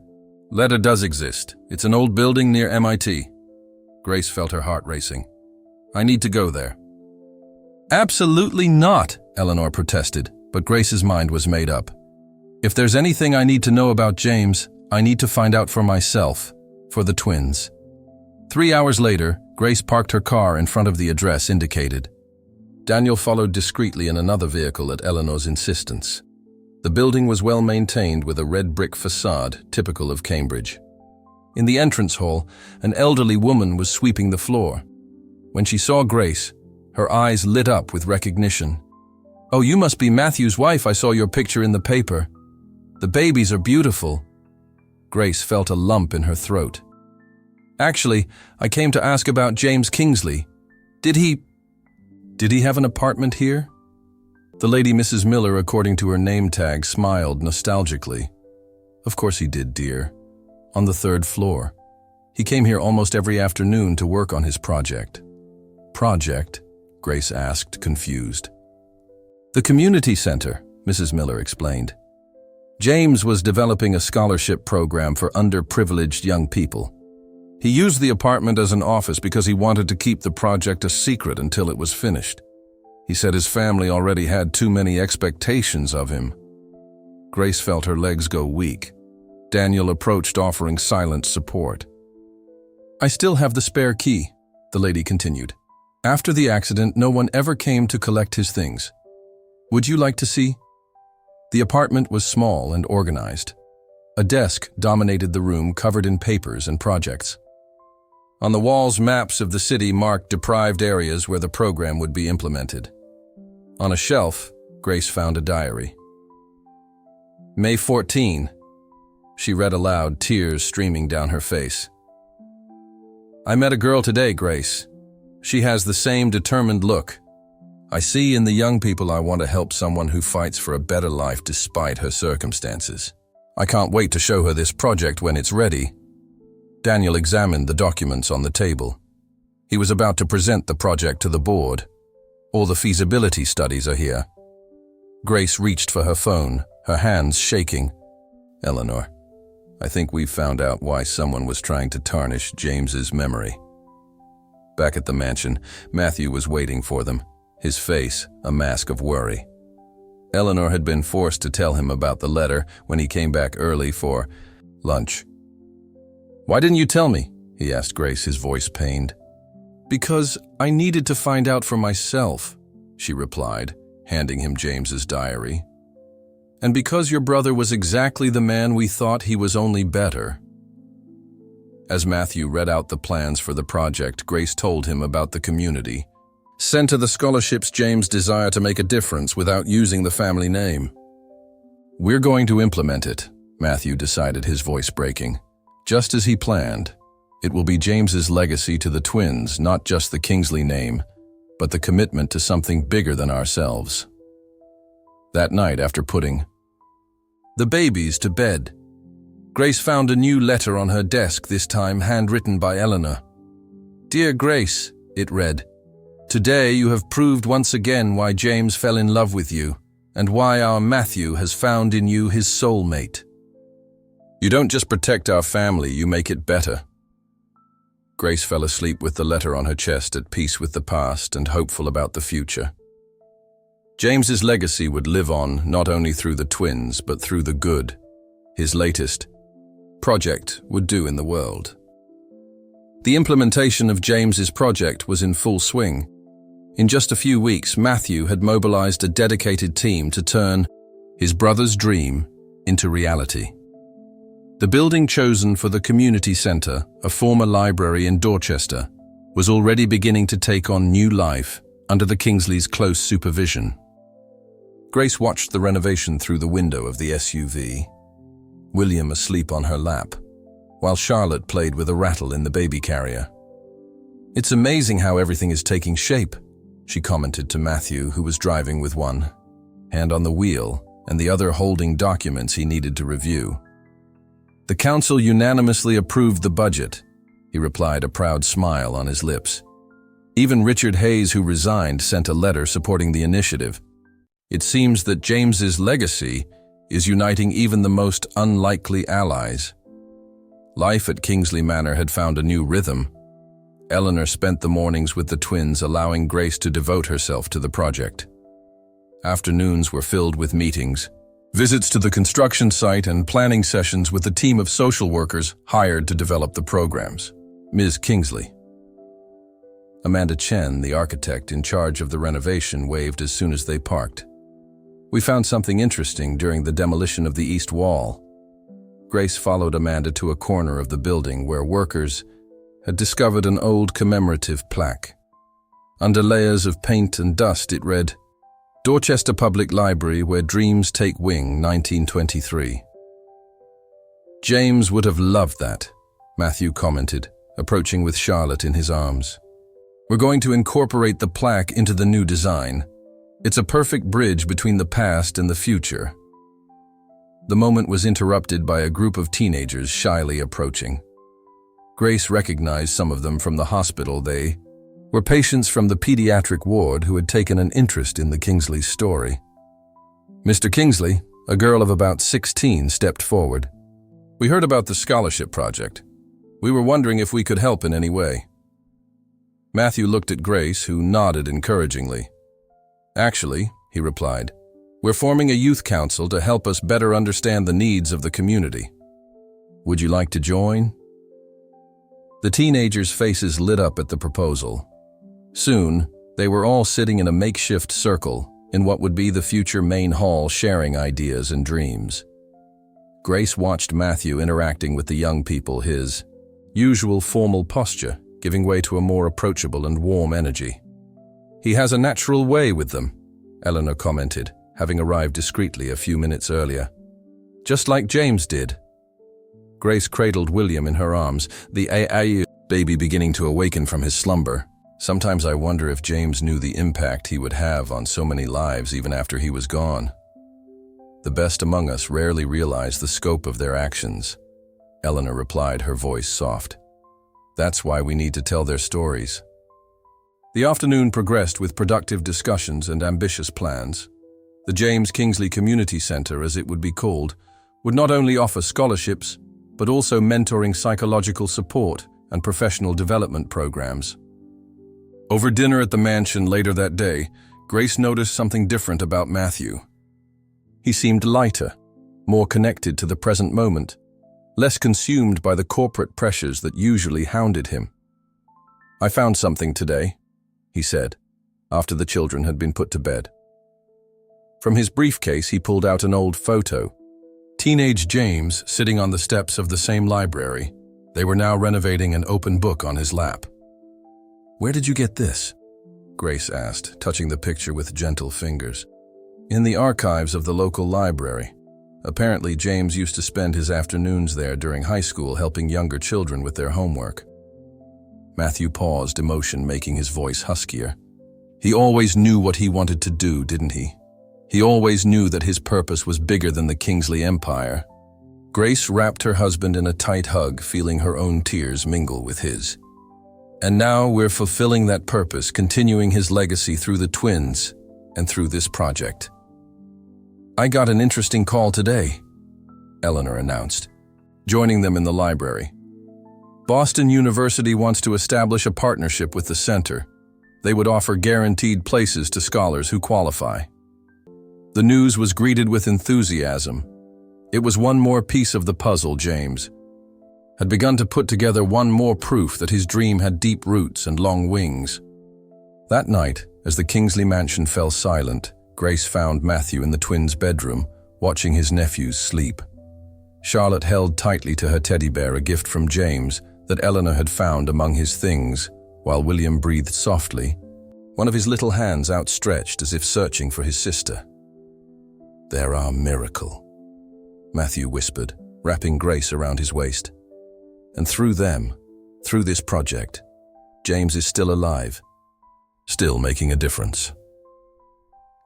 letter does exist. It's an old building near MIT. Grace felt her heart racing. I need to go there. Absolutely not, Eleanor protested, but Grace's mind was made up. If there's anything I need to know about James, I need to find out for myself, for the twins. 3 hours later, Grace parked her car in front of the address indicated. Daniel followed discreetly in another vehicle at Eleanor's insistence. The building was well maintained with a red brick facade, typical of Cambridge. In the entrance hall, an elderly woman was sweeping the floor. When she saw Grace, her eyes lit up with recognition. Oh, you must be Matthew's wife. I saw your picture in the paper. The babies are beautiful. Grace felt a lump in her throat. Actually, I came to ask about James Kingsley. Did he have an apartment here? The lady Mrs. Miller, according to her name tag, smiled nostalgically. Of course he did, dear. On the 3rd floor. He came here almost every afternoon to work on his project. Project? Grace asked, confused. The community center, Mrs. Miller explained. James was developing a scholarship program for underprivileged young people. He used the apartment as an office because he wanted to keep the project a secret until it was finished. He said his family already had too many expectations of him. Grace felt her legs go weak. Daniel approached, offering silent support. I still have the spare key, the lady continued. After the accident, no one ever came to collect his things. Would you like to see? The apartment was small and organized. A desk dominated the room, covered in papers and projects. On the walls, maps of the city marked deprived areas where the program would be implemented. On a shelf, Grace found a diary. May 14, she read aloud, tears streaming down her face. I met a girl today, Grace. She has the same determined look. I see in the young people I want to help someone who fights for a better life despite her circumstances. I can't wait to show her this project when it's ready. Daniel examined the documents on the table. He was about to present the project to the board. All the feasibility studies are here. Grace reached for her phone, her hands shaking. Eleanor, I think we've found out why someone was trying to tarnish James's memory. Back at the mansion, Matthew was waiting for them, his face a mask of worry. Eleanor had been forced to tell him about the letter when he came back early for lunch. Why didn't you tell me? He asked Grace, his voice pained. Because I needed to find out for myself, she replied, handing him James's diary. And because your brother was exactly the man we thought, he was only better. As Matthew read out the plans for the project, Grace told him about the community. Sent to the scholarships James' desire to make a difference without using the family name. We're going to implement it, Matthew decided, his voice breaking. Just as he planned. It will be James's legacy to the twins, not just the Kingsley name, but the commitment to something bigger than ourselves. That night, after putting the babies to bed, Grace found a new letter on her desk, this time handwritten by Eleanor. Dear Grace, it read, today you have proved once again why James fell in love with you, and why our Matthew has found in you his soulmate. You don't just protect our family, you make it better. Grace fell asleep with the letter on her chest, at peace with the past and hopeful about the future. James's legacy would live on not only through the twins, but through the good his latest project would do in the world. The implementation of James's project was in full swing. In just a few weeks, Matthew had mobilized a dedicated team to turn his brother's dream into reality. The building chosen for the community center, a former library in Dorchester, was already beginning to take on new life under the Kingsleys' close supervision. Grace watched the renovation through the window of the SUV, William asleep on her lap, while Charlotte played with a rattle in the baby carrier. It's amazing how everything is taking shape, she commented to Matthew, who was driving with one hand on the wheel and the other holding documents he needed to review. The council unanimously approved the budget, he replied, a proud smile on his lips. Even Richard Hayes, who resigned, sent a letter supporting the initiative. It seems that James's legacy is uniting even the most unlikely allies. Life at Kingsley Manor had found a new rhythm. Eleanor spent the mornings with the twins, allowing Grace to devote herself to the project. Afternoons were filled with meetings, visits to the construction site, and planning sessions with a team of social workers hired to develop the programs. Ms. Kingsley. Amanda Chen, the architect in charge of the renovation, waved as soon as they parked. We found something interesting during the demolition of the east wall. Grace followed Amanda to a corner of the building where workers had discovered an old commemorative plaque. Under layers of paint and dust, it read, "Dorchester Public Library, where dreams take wing, 1923. James would have loved that, Matthew commented, approaching with Charlotte in his arms. We're going to incorporate the plaque into the new design. It's a perfect bridge between the past and the future. The moment was interrupted by a group of teenagers shyly approaching. Grace recognized some of them from the hospital. They were patients from the pediatric ward who had taken an interest in the Kingsley story. Mr. Kingsley, a girl of about 16, stepped forward. We heard about the scholarship project. We were wondering if we could help in any way. Matthew looked at Grace, who nodded encouragingly. Actually, he replied, we're forming a youth council to help us better understand the needs of the community. Would you like to join? The teenagers' faces lit up at the proposal. Soon, they were all sitting in a makeshift circle in what would be the future main hall, sharing ideas and dreams. Grace watched Matthew interacting with the young people, his usual formal posture giving way to a more approachable and warm energy. He has a natural way with them, Eleanor commented, having arrived discreetly a few minutes earlier. Just like James did. Grace cradled William in her arms, the baby beginning to awaken from his slumber. Sometimes I wonder if James knew the impact he would have on so many lives even after he was gone. The best among us rarely realize the scope of their actions, Eleanor replied, her voice soft. That's why we need to tell their stories. The afternoon progressed with productive discussions and ambitious plans. The James Kingsley Community Center, as it would be called, would not only offer scholarships, but also mentoring, psychological support, and professional development programs. Over dinner at the mansion later that day, Grace noticed something different about Matthew. He seemed lighter, more connected to the present moment, less consumed by the corporate pressures that usually hounded him. I found something today, he said, after the children had been put to bed. From his briefcase, he pulled out an old photo. Teenage James sitting on the steps of the same library. They were now renovating an open book on his lap. Where did you get this? Grace asked, touching the picture with gentle fingers. In the archives of the local library. Apparently, James used to spend his afternoons there during high school helping younger children with their homework. Matthew paused, emotion making his voice huskier. He always knew what he wanted to do, didn't he? He always knew that his purpose was bigger than the Kingsley Empire. Grace wrapped her husband in a tight hug, feeling her own tears mingle with his. And now we're fulfilling that purpose, continuing his legacy through the twins and through this project. I got an interesting call today, Eleanor announced, joining them in the library. Boston University wants to establish a partnership with the center. They would offer guaranteed places to scholars who qualify. The news was greeted with enthusiasm. It was one more piece of the puzzle. James had begun to put together one more proof that his dream had deep roots and long wings. That night, as the Kingsley mansion fell silent, Grace found Matthew in the twins' bedroom, watching his nephews sleep. Charlotte held tightly to her teddy bear, a gift from James that Eleanor had found among his things, while William breathed softly, one of his little hands outstretched as if searching for his sister. They're our miracle, Matthew whispered, wrapping Grace around his waist. And through them, through this project, James is still alive, still making a difference.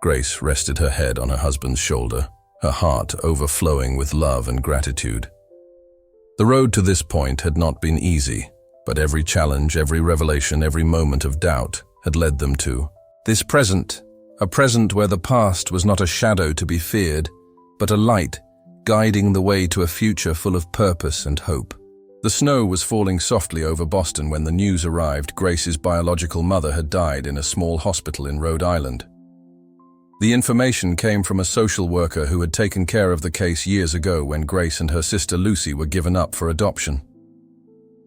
Grace rested her head on her husband's shoulder, her heart overflowing with love and gratitude. The road to this point had not been easy, but every challenge, every revelation, every moment of doubt had led them to this present, a present where the past was not a shadow to be feared, but a light guiding the way to a future full of purpose and hope. The snow was falling softly over Boston when the news arrived Grace's biological mother had died in a small hospital in Rhode Island. The information came from a social worker who had taken care of the case years ago when Grace and her sister Lucy were given up for adoption.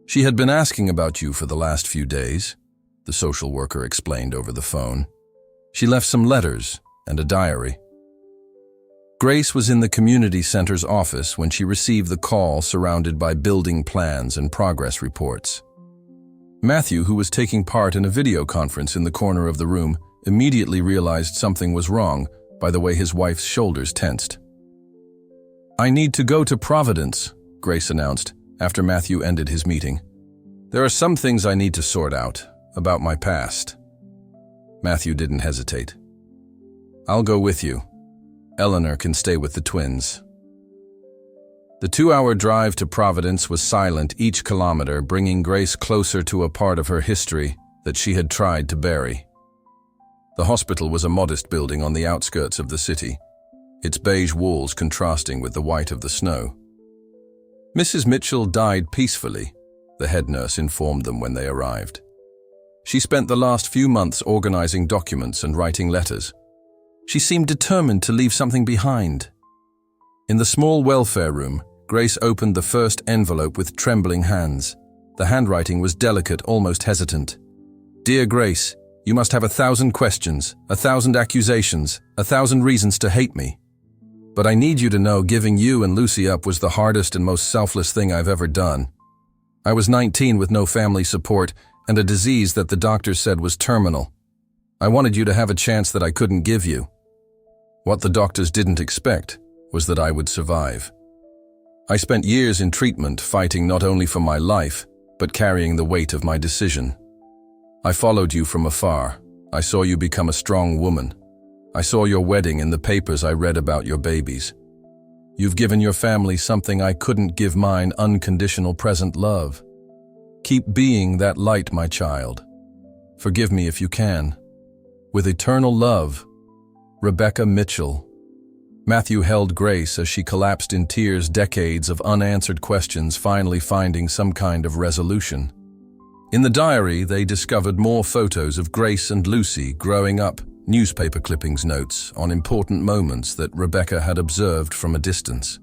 "She had been asking about you for the last few days," the social worker explained over the phone. "She left some letters and a diary." Grace was in the community center's office when she received the call, surrounded by building plans and progress reports. Matthew, who was taking part in a video conference in the corner of the room, immediately realized something was wrong by the way his wife's shoulders tensed. "I need to go to Providence," Grace announced after Matthew ended his meeting. "There are some things I need to sort out about my past." Matthew didn't hesitate. "I'll go with you. Eleanor can stay with the twins." The 2-hour drive to Providence was silent each kilometer, bringing Grace closer to a part of her history that she had tried to bury. The hospital was a modest building on the outskirts of the city, its beige walls contrasting with the white of the snow. Mrs. Mitchell died peacefully, the head nurse informed them when they arrived. She spent the last few months organizing documents and writing letters. She seemed determined to leave something behind. In the small welfare room, Grace opened the first envelope with trembling hands. The handwriting was delicate, almost hesitant. "Dear Grace, you must have 1,000 questions, 1,000 accusations, 1,000 reasons to hate me. But I need you to know giving you and Lucy up was the hardest and most selfless thing I've ever done. I was 19 with no family support and a disease that the doctors said was terminal. I wanted you to have a chance that I couldn't give you. What the doctors didn't expect was that I would survive. I spent years in treatment fighting not only for my life, but carrying the weight of my decision. I followed you from afar. I saw you become a strong woman. I saw your wedding in the papers. I read about your babies. You've given your family something I couldn't give mine, unconditional present love. Keep being that light, my child. Forgive me if you can. With eternal love, Rebecca Mitchell." Matthew held Grace as she collapsed in tears, decades of unanswered questions finally finding some kind of resolution. In the diary, they discovered more photos of Grace and Lucy growing up, newspaper clippings, notes on important moments that Rebecca had observed from a distance.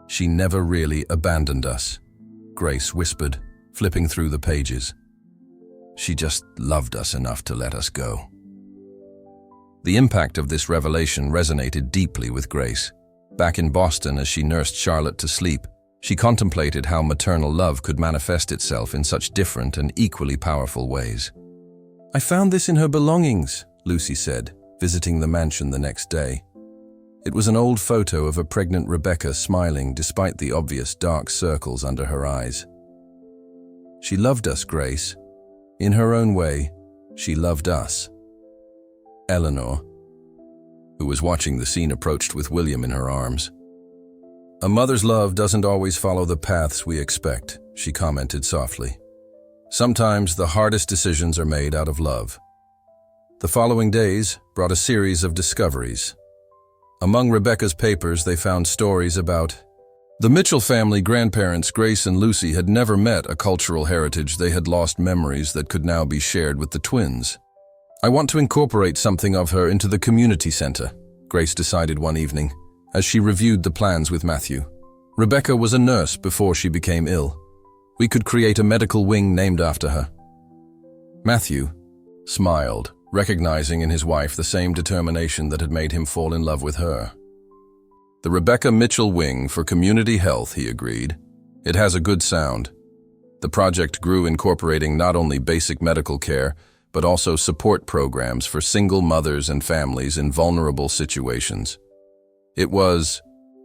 "She never really abandoned us," Grace whispered, flipping through the pages. "She just loved us enough to let us go." The impact of this revelation resonated deeply with Grace. Back in Boston, as she nursed Charlotte to sleep, she contemplated how maternal love could manifest itself in such different and equally powerful ways. "I found this in her belongings," Lucy said, visiting the mansion the next day. It was an old photo of a pregnant Rebecca smiling despite the obvious dark circles under her eyes. "She loved us, Grace. In her own way, she loved us." Eleanor, who was watching the scene, approached with William in her arms. "A mother's love doesn't always follow the paths we expect," she commented softly. "Sometimes the hardest decisions are made out of love." The following days brought a series of discoveries. Among Rebecca's papers, they found stories about the Mitchell family. Grandparents Grace and Lucy had never met, a cultural heritage they had lost, memories that could now be shared with the twins. "I want to incorporate something of her into the community center," Grace decided one evening, as she reviewed the plans with Matthew. "Rebecca was a nurse before she became ill. We could create a medical wing named after her." Matthew smiled, recognizing in his wife the same determination that had made him fall in love with her. "The Rebecca Mitchell Wing for Community Health," he agreed. "It has a good sound." The project grew, incorporating not only basic medical care, but also support programs for single mothers and families in vulnerable situations. It was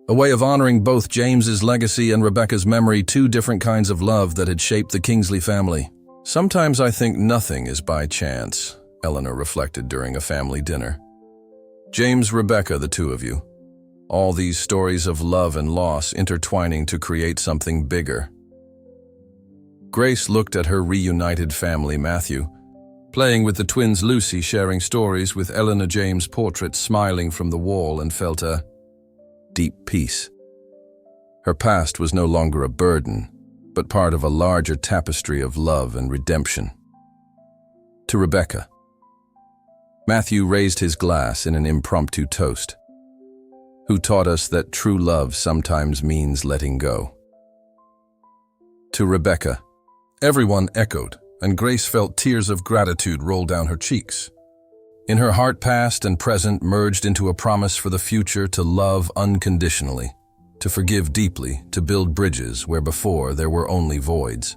a way of honoring both James's legacy and Rebecca's memory, two different kinds of love that had shaped the Kingsley family. "Sometimes I think nothing is by chance," Eleanor reflected during a family dinner. "James, Rebecca, the two of you. all these stories of love and loss intertwining to create something bigger. Grace looked at her reunited family, Matthew, playing with the twins Lucy, sharing stories with Eleanor James' portrait smiling from the wall, and felt a deep peace. Her past was no longer a burden, but part of a larger tapestry of love and redemption. To Rebecca. Matthew raised his glass in an impromptu toast. Who taught us that true love sometimes means letting go? To Rebecca. Everyone echoed, and Grace felt tears of gratitude roll down her cheeks. In her heart, past and present merged into a promise for the future to love unconditionally, to forgive deeply, to build bridges where before there were only voids.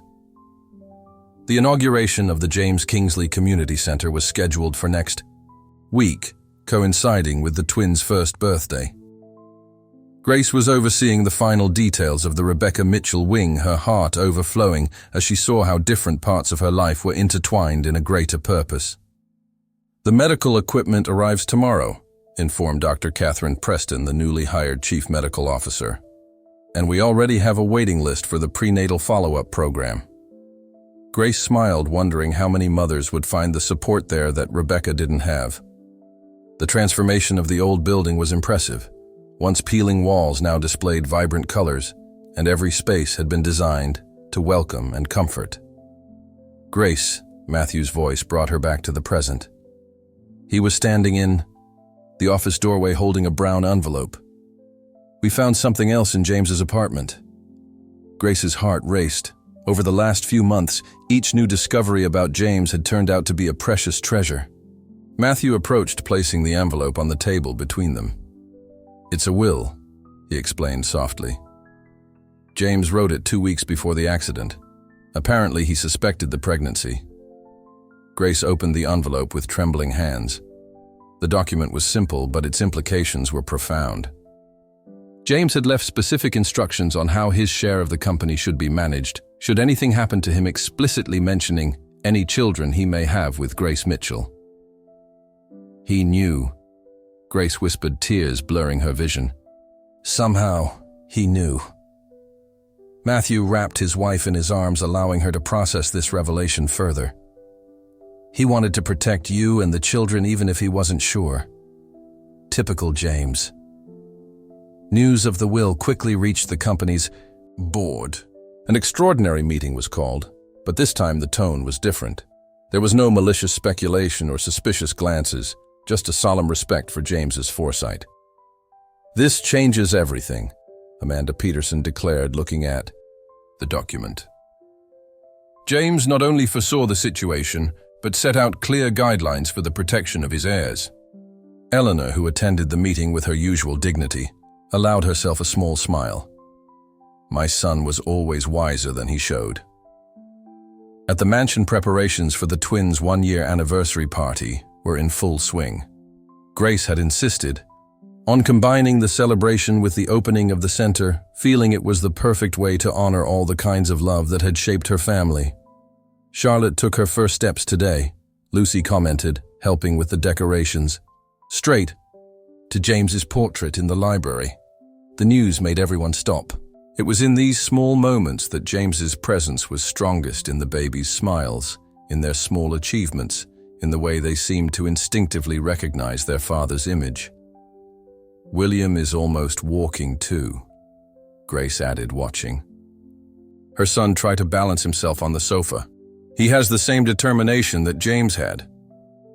The inauguration of the James Kingsley Community Center was scheduled for next week, coinciding with the twins' first birthday. Grace was overseeing the final details of the Rebecca Mitchell wing, her heart overflowing as she saw how different parts of her life were intertwined in a greater purpose. The medical equipment arrives tomorrow, informed Dr. Catherine Preston, the newly hired chief medical officer. And we already have a waiting list for the prenatal follow-up program. Grace smiled, wondering how many mothers would find the support there that Rebecca didn't have. The transformation of the old building was impressive. Once peeling walls now displayed vibrant colors, and every space had been designed to welcome and comfort. Grace, Matthew's voice brought her back to the present. He was standing in the office doorway holding a brown envelope. We found something else in James's apartment. Grace's heart raced. Over the last few months, each new discovery about James had turned out to be a precious treasure. Matthew approached, placing the envelope on the table between them. It's a will, he explained softly. James wrote it 2 weeks before the accident. Apparently, he suspected the pregnancy. Grace opened the envelope with trembling hands. The document was simple, but its implications were profound. James had left specific instructions on how his share of the company should be managed, should anything happen to him, explicitly mentioning any children he may have with Grace Mitchell. He knew. Grace whispered, tears blurring her vision. Somehow, he knew. Matthew wrapped his wife in his arms, allowing her to process this revelation further. He wanted to protect you and the children even if he wasn't sure. Typical James. News of the will quickly reached the company's board. An extraordinary meeting was called, but this time the tone was different. There was no malicious speculation or suspicious glances, just a solemn respect for James's foresight. This changes everything, Amanda Peterson declared, looking at the document. James not only foresaw the situation, but set out clear guidelines for the protection of his heirs. Eleanor, who attended the meeting with her usual dignity, allowed herself a small smile. My son was always wiser than he showed. At the mansion, preparations for the twins' one-year anniversary party were in full swing. Grace had insisted on combining the celebration with the opening of the center, feeling it was the perfect way to honor all the kinds of love that had shaped her family. Charlotte took her first steps today, Lucy commented, helping with the decorations. Straight to James's portrait in the library. The news made everyone stop. It was in these small moments that James's presence was strongest, in the baby's smiles, in their small achievements, in the way they seemed to instinctively recognize their father's image. William is almost walking too, Grace added, watching. Her son tried to balance himself on the sofa. He has the same determination that James had.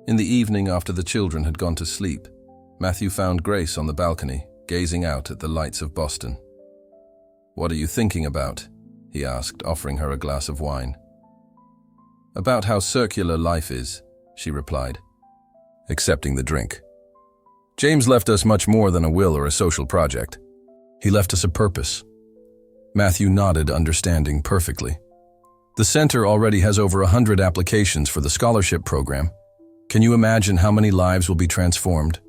In the evening, after the children had gone to sleep, Matthew found Grace on the balcony, gazing out at the lights of Boston. What are you thinking about? He asked, offering her a glass of wine. About how circular life is, she replied, accepting the drink. James left us much more than a will or a social project. He left us a purpose. Matthew nodded, understanding perfectly. The center already has over 100 applications for the scholarship program. Can you imagine how many lives will be transformed?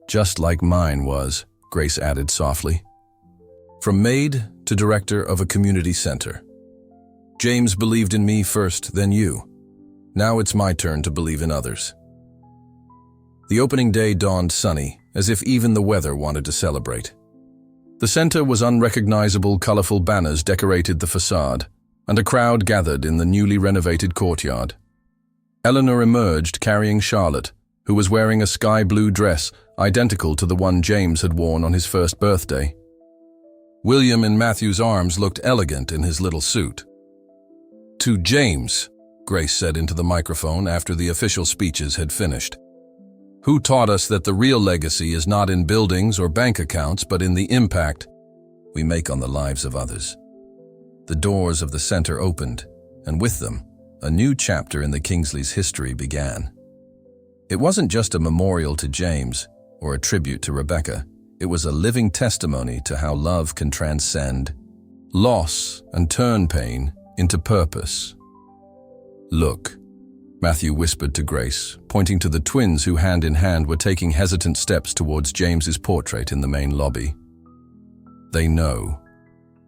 Just like mine was, Grace added softly. From maid to director of a community center. James believed in me first, then you. Now it's my turn to believe in others. The opening day dawned sunny, as if even the weather wanted to celebrate. The center was unrecognizable, colorful banners decorated the facade, and a crowd gathered in the newly renovated courtyard. Eleanor emerged carrying Charlotte, who was wearing a sky-blue dress identical to the one James had worn on his first birthday. William in Matthew's arms looked elegant in his little suit. "To James," Grace said into the microphone after the official speeches had finished, "who taught us that the real legacy is not in buildings or bank accounts, but in the impact we make on the lives of others." The doors of the center opened, and with them, a new chapter in the Kingsleys' history began. It wasn't just a memorial to James or a tribute to Rebecca. It was a living testimony to how love can transcend loss and turn pain into purpose. "Look," Matthew whispered to Grace, pointing to the twins who hand in hand were taking hesitant steps towards James's portrait in the main lobby. "They know.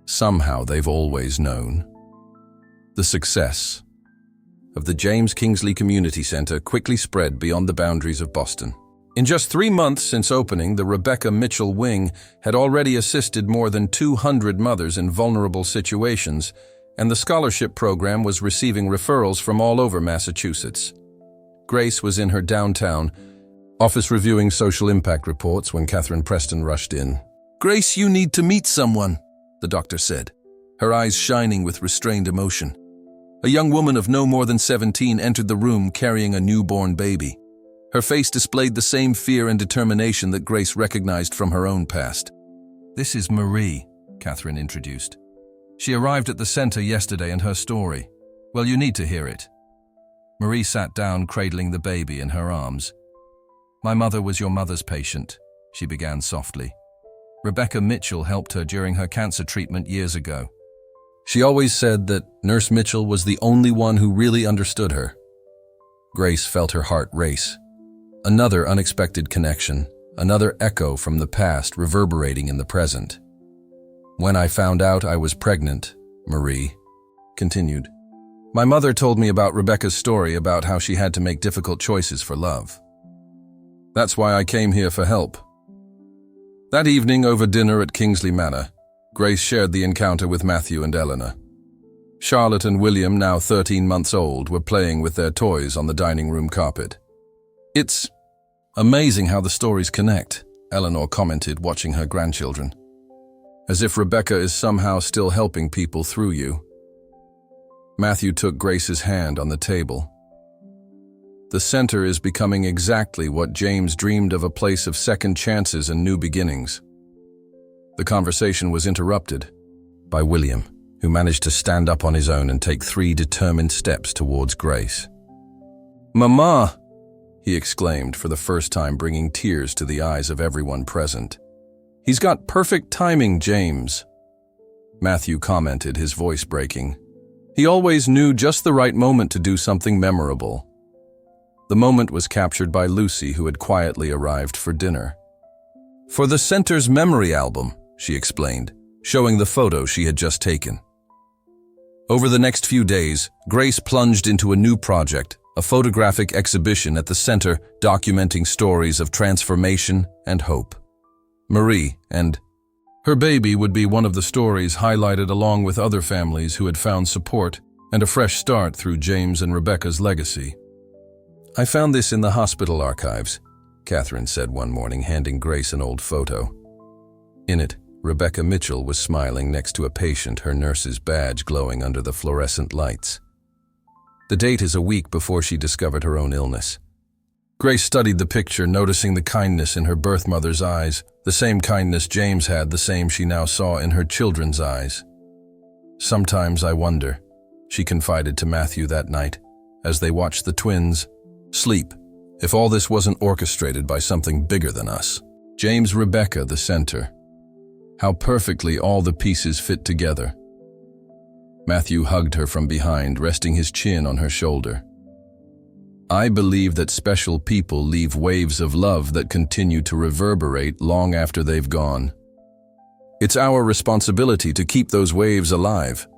Somehow they've always known." The success of the James Kingsley Community Center quickly spread beyond the boundaries of Boston. In just 3 months since opening, the Rebecca Mitchell Wing had already assisted more than 200 mothers in vulnerable situations, and the scholarship program was receiving referrals from all over Massachusetts. Grace was in her downtown office reviewing social impact reports when Catherine Preston rushed in. "Grace, you need to meet someone," the doctor said, her eyes shining with restrained emotion. A young woman of no more than 17 entered the room carrying a newborn baby. Her face displayed the same fear and determination that Grace recognized from her own past. "This is Marie," Catherine introduced. "She arrived at the center yesterday, and her story, well, you need to hear it." Marie sat down, cradling the baby in her arms. "My mother was your mother's patient," she began softly. "Rebecca Mitchell helped her during her cancer treatment years ago. She always said that Nurse Mitchell was the only one who really understood her." Grace felt her heart race. Another unexpected connection, another echo from the past reverberating in the present. "When I found out I was pregnant," Marie continued, "my mother told me about Rebecca's story about how she had to make difficult choices for love. That's why I came here for help." That evening over dinner at Kingsley Manor, Grace shared the encounter with Matthew and Eleanor. Charlotte and William, now 13 months old, were playing with their toys on the dining room carpet. "It's amazing how the stories connect," Eleanor commented, watching her grandchildren. "As if Rebecca is somehow still helping people through you." Matthew took Grace's hand on the table. "The center is becoming exactly what James dreamed of, a place of second chances and new beginnings." The conversation was interrupted by William, who managed to stand up on his own and take 3 determined steps towards Grace. "Mama!" he exclaimed, for the first time bringing tears to the eyes of everyone present. "He's got perfect timing, James," Matthew commented, his voice breaking. "He always knew just the right moment to do something memorable." The moment was captured by Lucy, who had quietly arrived for dinner. "For the center's memory album," she explained, showing the photo she had just taken. Over the next few days, Grace plunged into a new project, a photographic exhibition at the center documenting stories of transformation and hope. Marie and her baby would be one of the stories highlighted, along with other families who had found support and a fresh start through James and Rebecca's legacy. "I found this in the hospital archives," Catherine said one morning, handing Grace an old photo. In it, Rebecca Mitchell was smiling next to a patient, her nurse's badge glowing under the fluorescent lights. The date is a week before she discovered her own illness. Grace studied the picture, noticing the kindness in her birth mother's eyes, the same kindness James had, the same she now saw in her children's eyes. "Sometimes I wonder," she confided to Matthew that night, as they watched the twins sleep, "if all this wasn't orchestrated by something bigger than us." James, Rebecca, the center. How perfectly all the pieces fit together. Matthew hugged her from behind, resting his chin on her shoulder. "I believe that special people leave waves of love that continue to reverberate long after they've gone. It's our responsibility to keep those waves alive."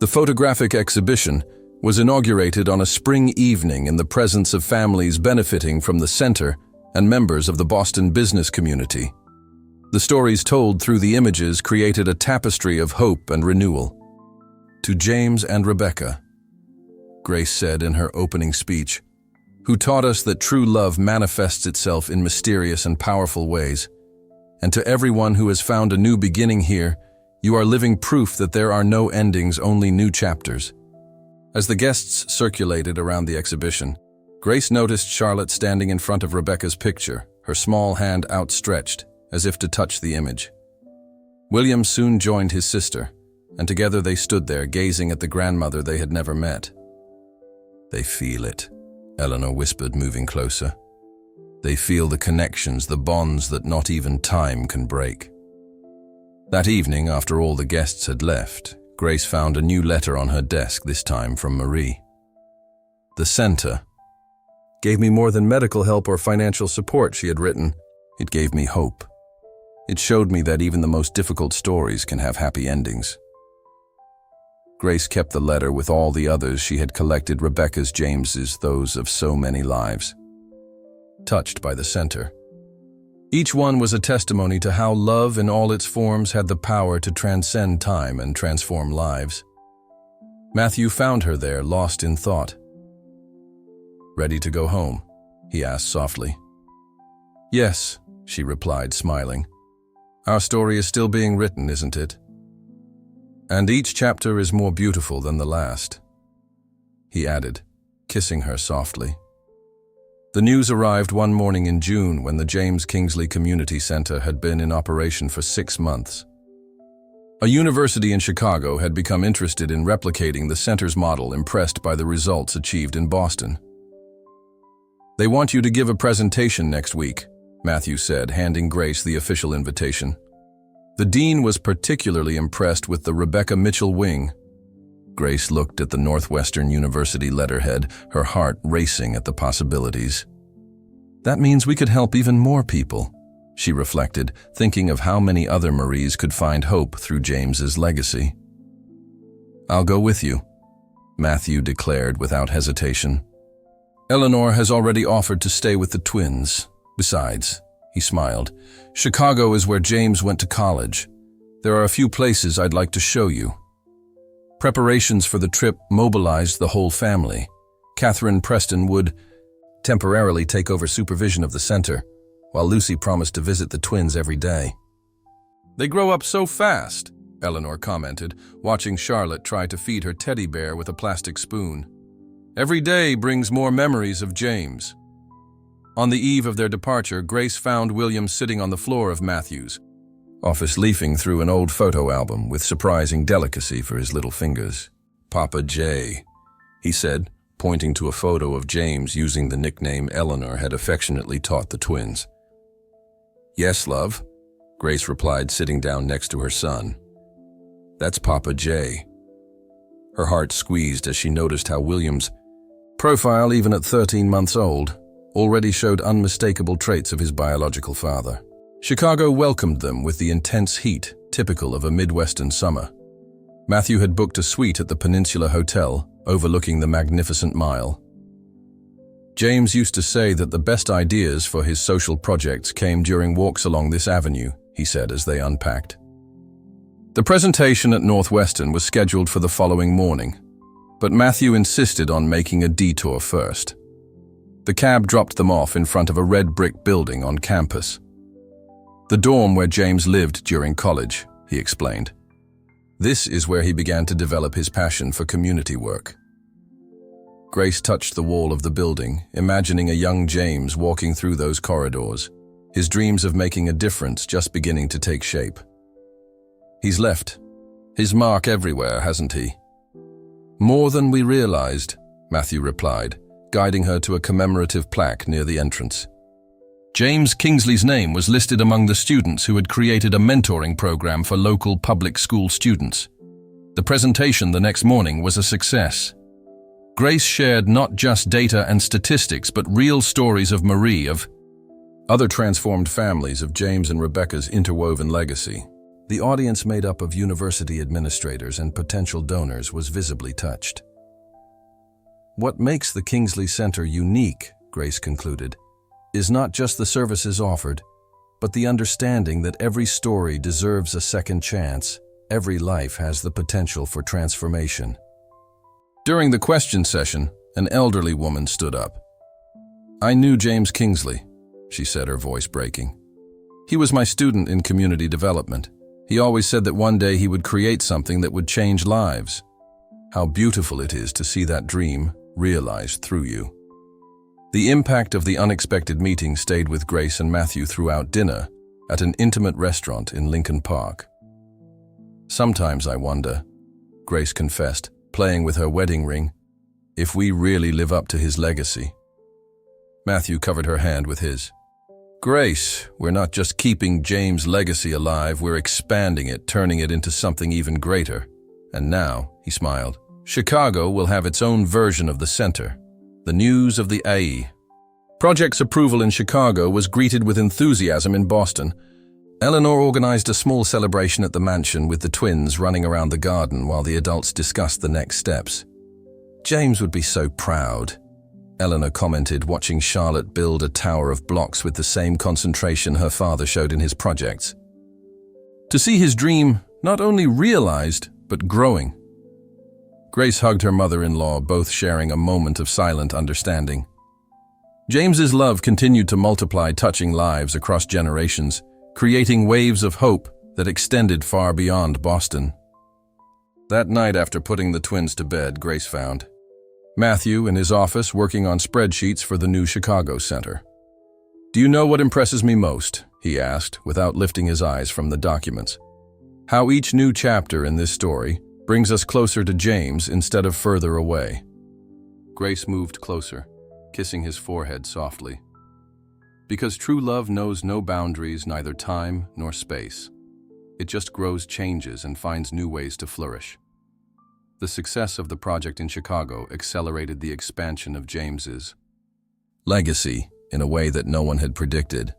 The photographic exhibition, was inaugurated on a spring evening in the presence of families benefiting from the center and members of the Boston business community. The stories told through the images created a tapestry of hope and renewal. "To James and Rebecca," Grace said in her opening speech, "who taught us that true love manifests itself in mysterious and powerful ways. And to everyone who has found a new beginning here, you are living proof that there are no endings, only new chapters." As the guests circulated around the exhibition, Grace noticed Charlotte standing in front of Rebecca's picture, her small hand outstretched, as if to touch the image. William soon joined his sister, and together they stood there, gazing at the grandmother they had never met. "They feel it," Eleanor whispered, moving closer. "They feel the connections, the bonds that not even time can break." That evening, after all the guests had left, Grace found a new letter on her desk, this time from Marie. "The center gave me more than medical help or financial support," she had written. "It gave me hope. It showed me that even the most difficult stories can have happy endings." Grace kept the letter with all the others she had collected, Rebecca's, James's, those of so many lives. Touched by the center. Each one was a testimony to how love in all its forms had the power to transcend time and transform lives. Matthew found her there, lost in thought. "Ready to go home?" he asked softly. "Yes," she replied, smiling. "Our story is still being written, isn't it? And each chapter is more beautiful than the last," he added, kissing her softly. The news arrived one morning in June when the James Kingsley Community Center had been in operation for 6 months. A university in Chicago had become interested in replicating the center's model, impressed by the results achieved in Boston. "They want you to give a presentation next week," Matthew said, handing Grace the official invitation. The dean was particularly impressed with the Rebecca Mitchell wing. Grace looked at the Northwestern University letterhead, her heart racing at the possibilities. "That means we could help even more people," she reflected, thinking of how many other Maries could find hope through James's legacy. "I'll go with you," Matthew declared without hesitation. "Eleanor has already offered to stay with the twins. Besides," he smiled, "Chicago is where James went to college. There are a few places I'd like to show you." Preparations for the trip mobilized the whole family. Catherine Preston would temporarily take over supervision of the center, while Lucy promised to visit the twins every day. "They grow up so fast," Eleanor commented, watching Charlotte try to feed her teddy bear with a plastic spoon. "Every day brings more memories of James." On the eve of their departure, Grace found William sitting on the floor of Matthew's office, leafing through an old photo album with surprising delicacy for his little fingers. "Papa J," he said, pointing to a photo of James using the nickname Eleanor had affectionately taught the twins. "Yes, love," Grace replied, sitting down next to her son. "That's Papa J." Her heart squeezed as she noticed how William's profile, even at 13 months old, already showed unmistakable traits of his biological father. Chicago welcomed them with the intense heat typical of a Midwestern summer. Matthew had booked a suite at the Peninsula Hotel, overlooking the magnificent Mile. James used to say that the best ideas for his social projects came during walks along this avenue, he said as they unpacked. The presentation at Northwestern was scheduled for the following morning, but Matthew insisted on making a detour first. The cab dropped them off in front of a red brick building on campus. "The dorm where James lived during college," he explained. "This is where he began to develop his passion for community work." Grace touched the wall of the building, imagining a young James walking through those corridors, his dreams of making a difference just beginning to take shape. "He's left his mark everywhere, hasn't he?" "More than we realized," Matthew replied, guiding her to a commemorative plaque near the entrance. James Kingsley's name was listed among the students who had created a mentoring program for local public school students. The presentation the next morning was a success. Grace shared not just data and statistics, but real stories of Marie, of other transformed families, of James and Rebecca's interwoven legacy. The audience, made up of university administrators and potential donors, was visibly touched. What makes the Kingsley Center unique, Grace concluded, is not just the services offered, but the understanding that every story deserves a second chance. Every life has the potential for transformation. During the question session, an elderly woman stood up. "I knew James Kingsley," she said, her voice breaking. "He was my student in community development. He always said that one day he would create something that would change lives. How beautiful it is to see that dream realized through you." The impact of the unexpected meeting stayed with Grace and Matthew throughout dinner at an intimate restaurant in Lincoln Park. "Sometimes I wonder," Grace confessed, playing with her wedding ring, "if we really live up to his legacy." Matthew covered her hand with his. "Grace, we're not just keeping James' legacy alive, we're expanding it, turning it into something even greater. And now," he smiled, "Chicago will have its own version of the center, the News of the AE." Project's approval in Chicago was greeted with enthusiasm in Boston. Eleanor organized a small celebration at the mansion with the twins running around the garden while the adults discussed the next steps. "James would be so proud," Eleanor commented, watching Charlotte build a tower of blocks with the same concentration her father showed in his projects. "To see his dream not only realized, but growing." Grace hugged her mother-in-law, both sharing a moment of silent understanding. James's love continued to multiply, touching lives across generations, creating waves of hope that extended far beyond Boston. That night, after putting the twins to bed, Grace found Matthew in his office working on spreadsheets for the new Chicago Center. "Do you know what impresses me most?" he asked, without lifting his eyes from the documents. "How each new chapter in this story brings us closer to James instead of further away." Grace moved closer, kissing his forehead softly. "Because true love knows no boundaries, neither time nor space. It just grows, changes, and finds new ways to flourish." The success of the project in Chicago accelerated the expansion of James's legacy in a way that no one had predicted.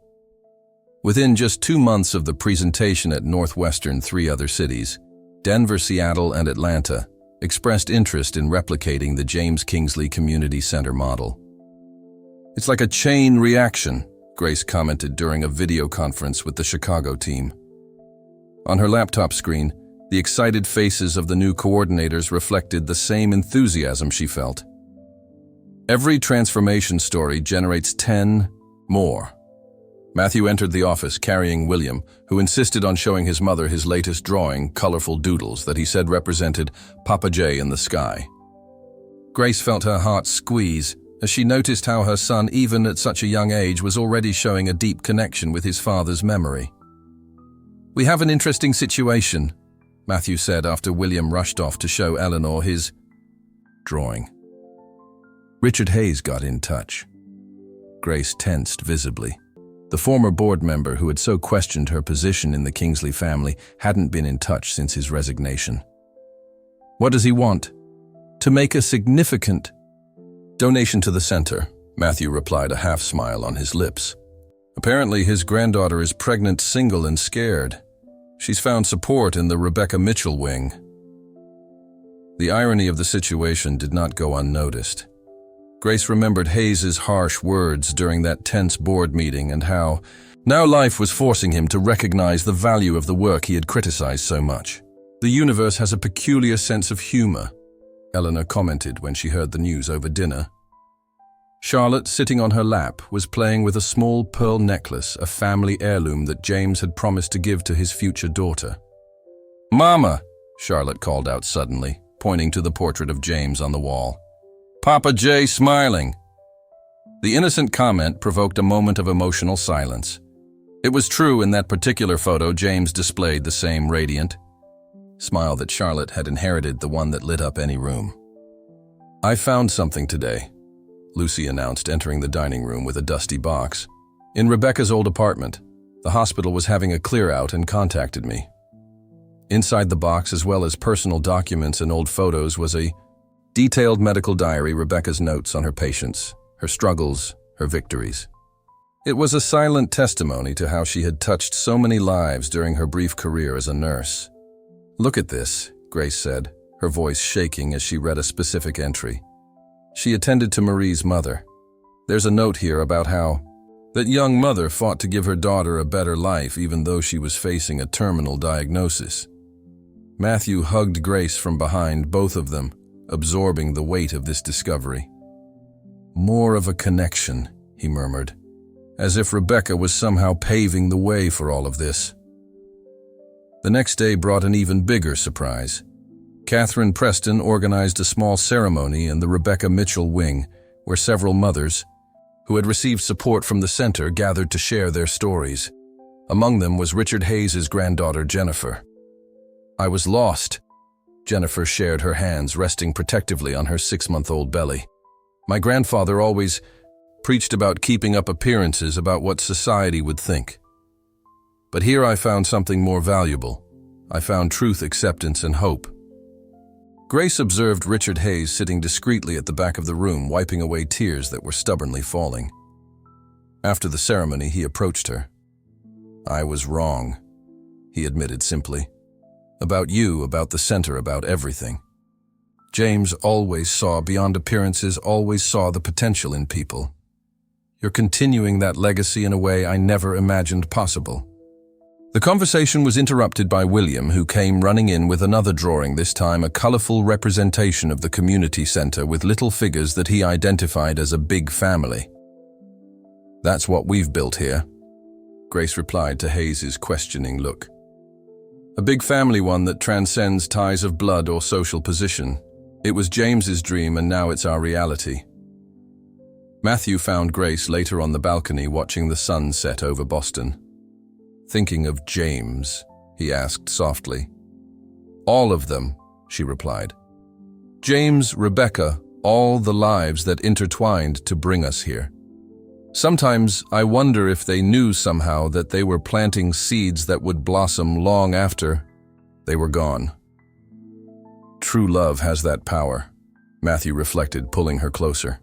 Within just 2 months of the presentation at Northwestern, 3 other cities, Denver, Seattle, and Atlanta, expressed interest in replicating the James Kingsley Community Center model. "It's like a chain reaction," Grace commented during a video conference with the Chicago team. On her laptop screen, the excited faces of the new coordinators reflected the same enthusiasm she felt. Every transformation story generates 10 more. Matthew entered the office carrying William, who insisted on showing his mother his latest drawing, colorful doodles that he said represented Papa J in the sky. Grace felt her heart squeeze as she noticed how her son, even at such a young age, was already showing a deep connection with his father's memory. "We have an interesting situation," Matthew said after William rushed off to show Eleanor his drawing. "Richard Hayes got in touch." Grace tensed visibly. The former board member who had so questioned her position in the Kingsley family hadn't been in touch since his resignation. "What does he want?" "To make a significant donation to the center," Matthew replied, a half smile on his lips. "Apparently his granddaughter is pregnant, single, and scared. She's found support in the Rebecca Mitchell wing." The irony of the situation did not go unnoticed. Grace remembered Hayes's harsh words during that tense board meeting and how now life was forcing him to recognize the value of the work he had criticized so much. "The universe has a peculiar sense of humor," Eleanor commented when she heard the news over dinner. Charlotte, sitting on her lap, was playing with a small pearl necklace, a family heirloom that James had promised to give to his future daughter. "Mama," Charlotte called out suddenly, pointing to the portrait of James on the wall. "Papa J smiling." The innocent comment provoked a moment of emotional silence. It was true, in that particular photo, James displayed the same radiant smile that Charlotte had inherited, the one that lit up any room. "I found something today," Lucy announced, entering the dining room with a dusty box. "In Rebecca's old apartment, the hospital was having a clear-out and contacted me. Inside the box, as well as personal documents and old photos, was a detailed medical diary, Rebecca's notes on her patients, her struggles, her victories. It was a silent testimony to how she had touched so many lives during her brief career as a nurse. "Look at this," Grace said, her voice shaking as she read a specific entry. She attended to Marie's mother. There's a note here about how that young mother fought to give her daughter a better life even though she was facing a terminal diagnosis. Matthew hugged Grace from behind, both of them, absorbing the weight of this discovery. More of a connection, he murmured, as if Rebecca was somehow paving the way for all of this. The next day brought an even bigger surprise. Catherine Preston organized a small ceremony in the Rebecca Mitchell wing, where several mothers, who had received support from the center, gathered to share their stories. Among them was Richard Hayes' granddaughter, Jennifer. "I was lost." Jennifer shared her hands, resting protectively on her 6-month-old belly. "My grandfather always preached about keeping up appearances, about what society would think. But here I found something more valuable. I found truth, acceptance, and hope." Grace observed Richard Hayes sitting discreetly at the back of the room, wiping away tears that were stubbornly falling. After the ceremony, he approached her. "I was wrong," he admitted simply. "About you, about the center, about everything. James always saw beyond appearances, always saw the potential in people. You're continuing that legacy in a way I never imagined possible." The conversation was interrupted by William, who came running in with another drawing, this time a colorful representation of the community center with little figures that he identified as a big family. "That's what we've built here," Grace replied to Hayes' questioning look. "A big family, one that transcends ties of blood or social position. It was James's dream and now it's our reality." Matthew found Grace later on the balcony watching the sun set over Boston. "Thinking of James?" he asked softly. "All of them," she replied. "James, Rebecca, all the lives that intertwined to bring us here. Sometimes I wonder if they knew somehow that they were planting seeds that would blossom long after they were gone." True love has that power, Matthew reflected, pulling her closer.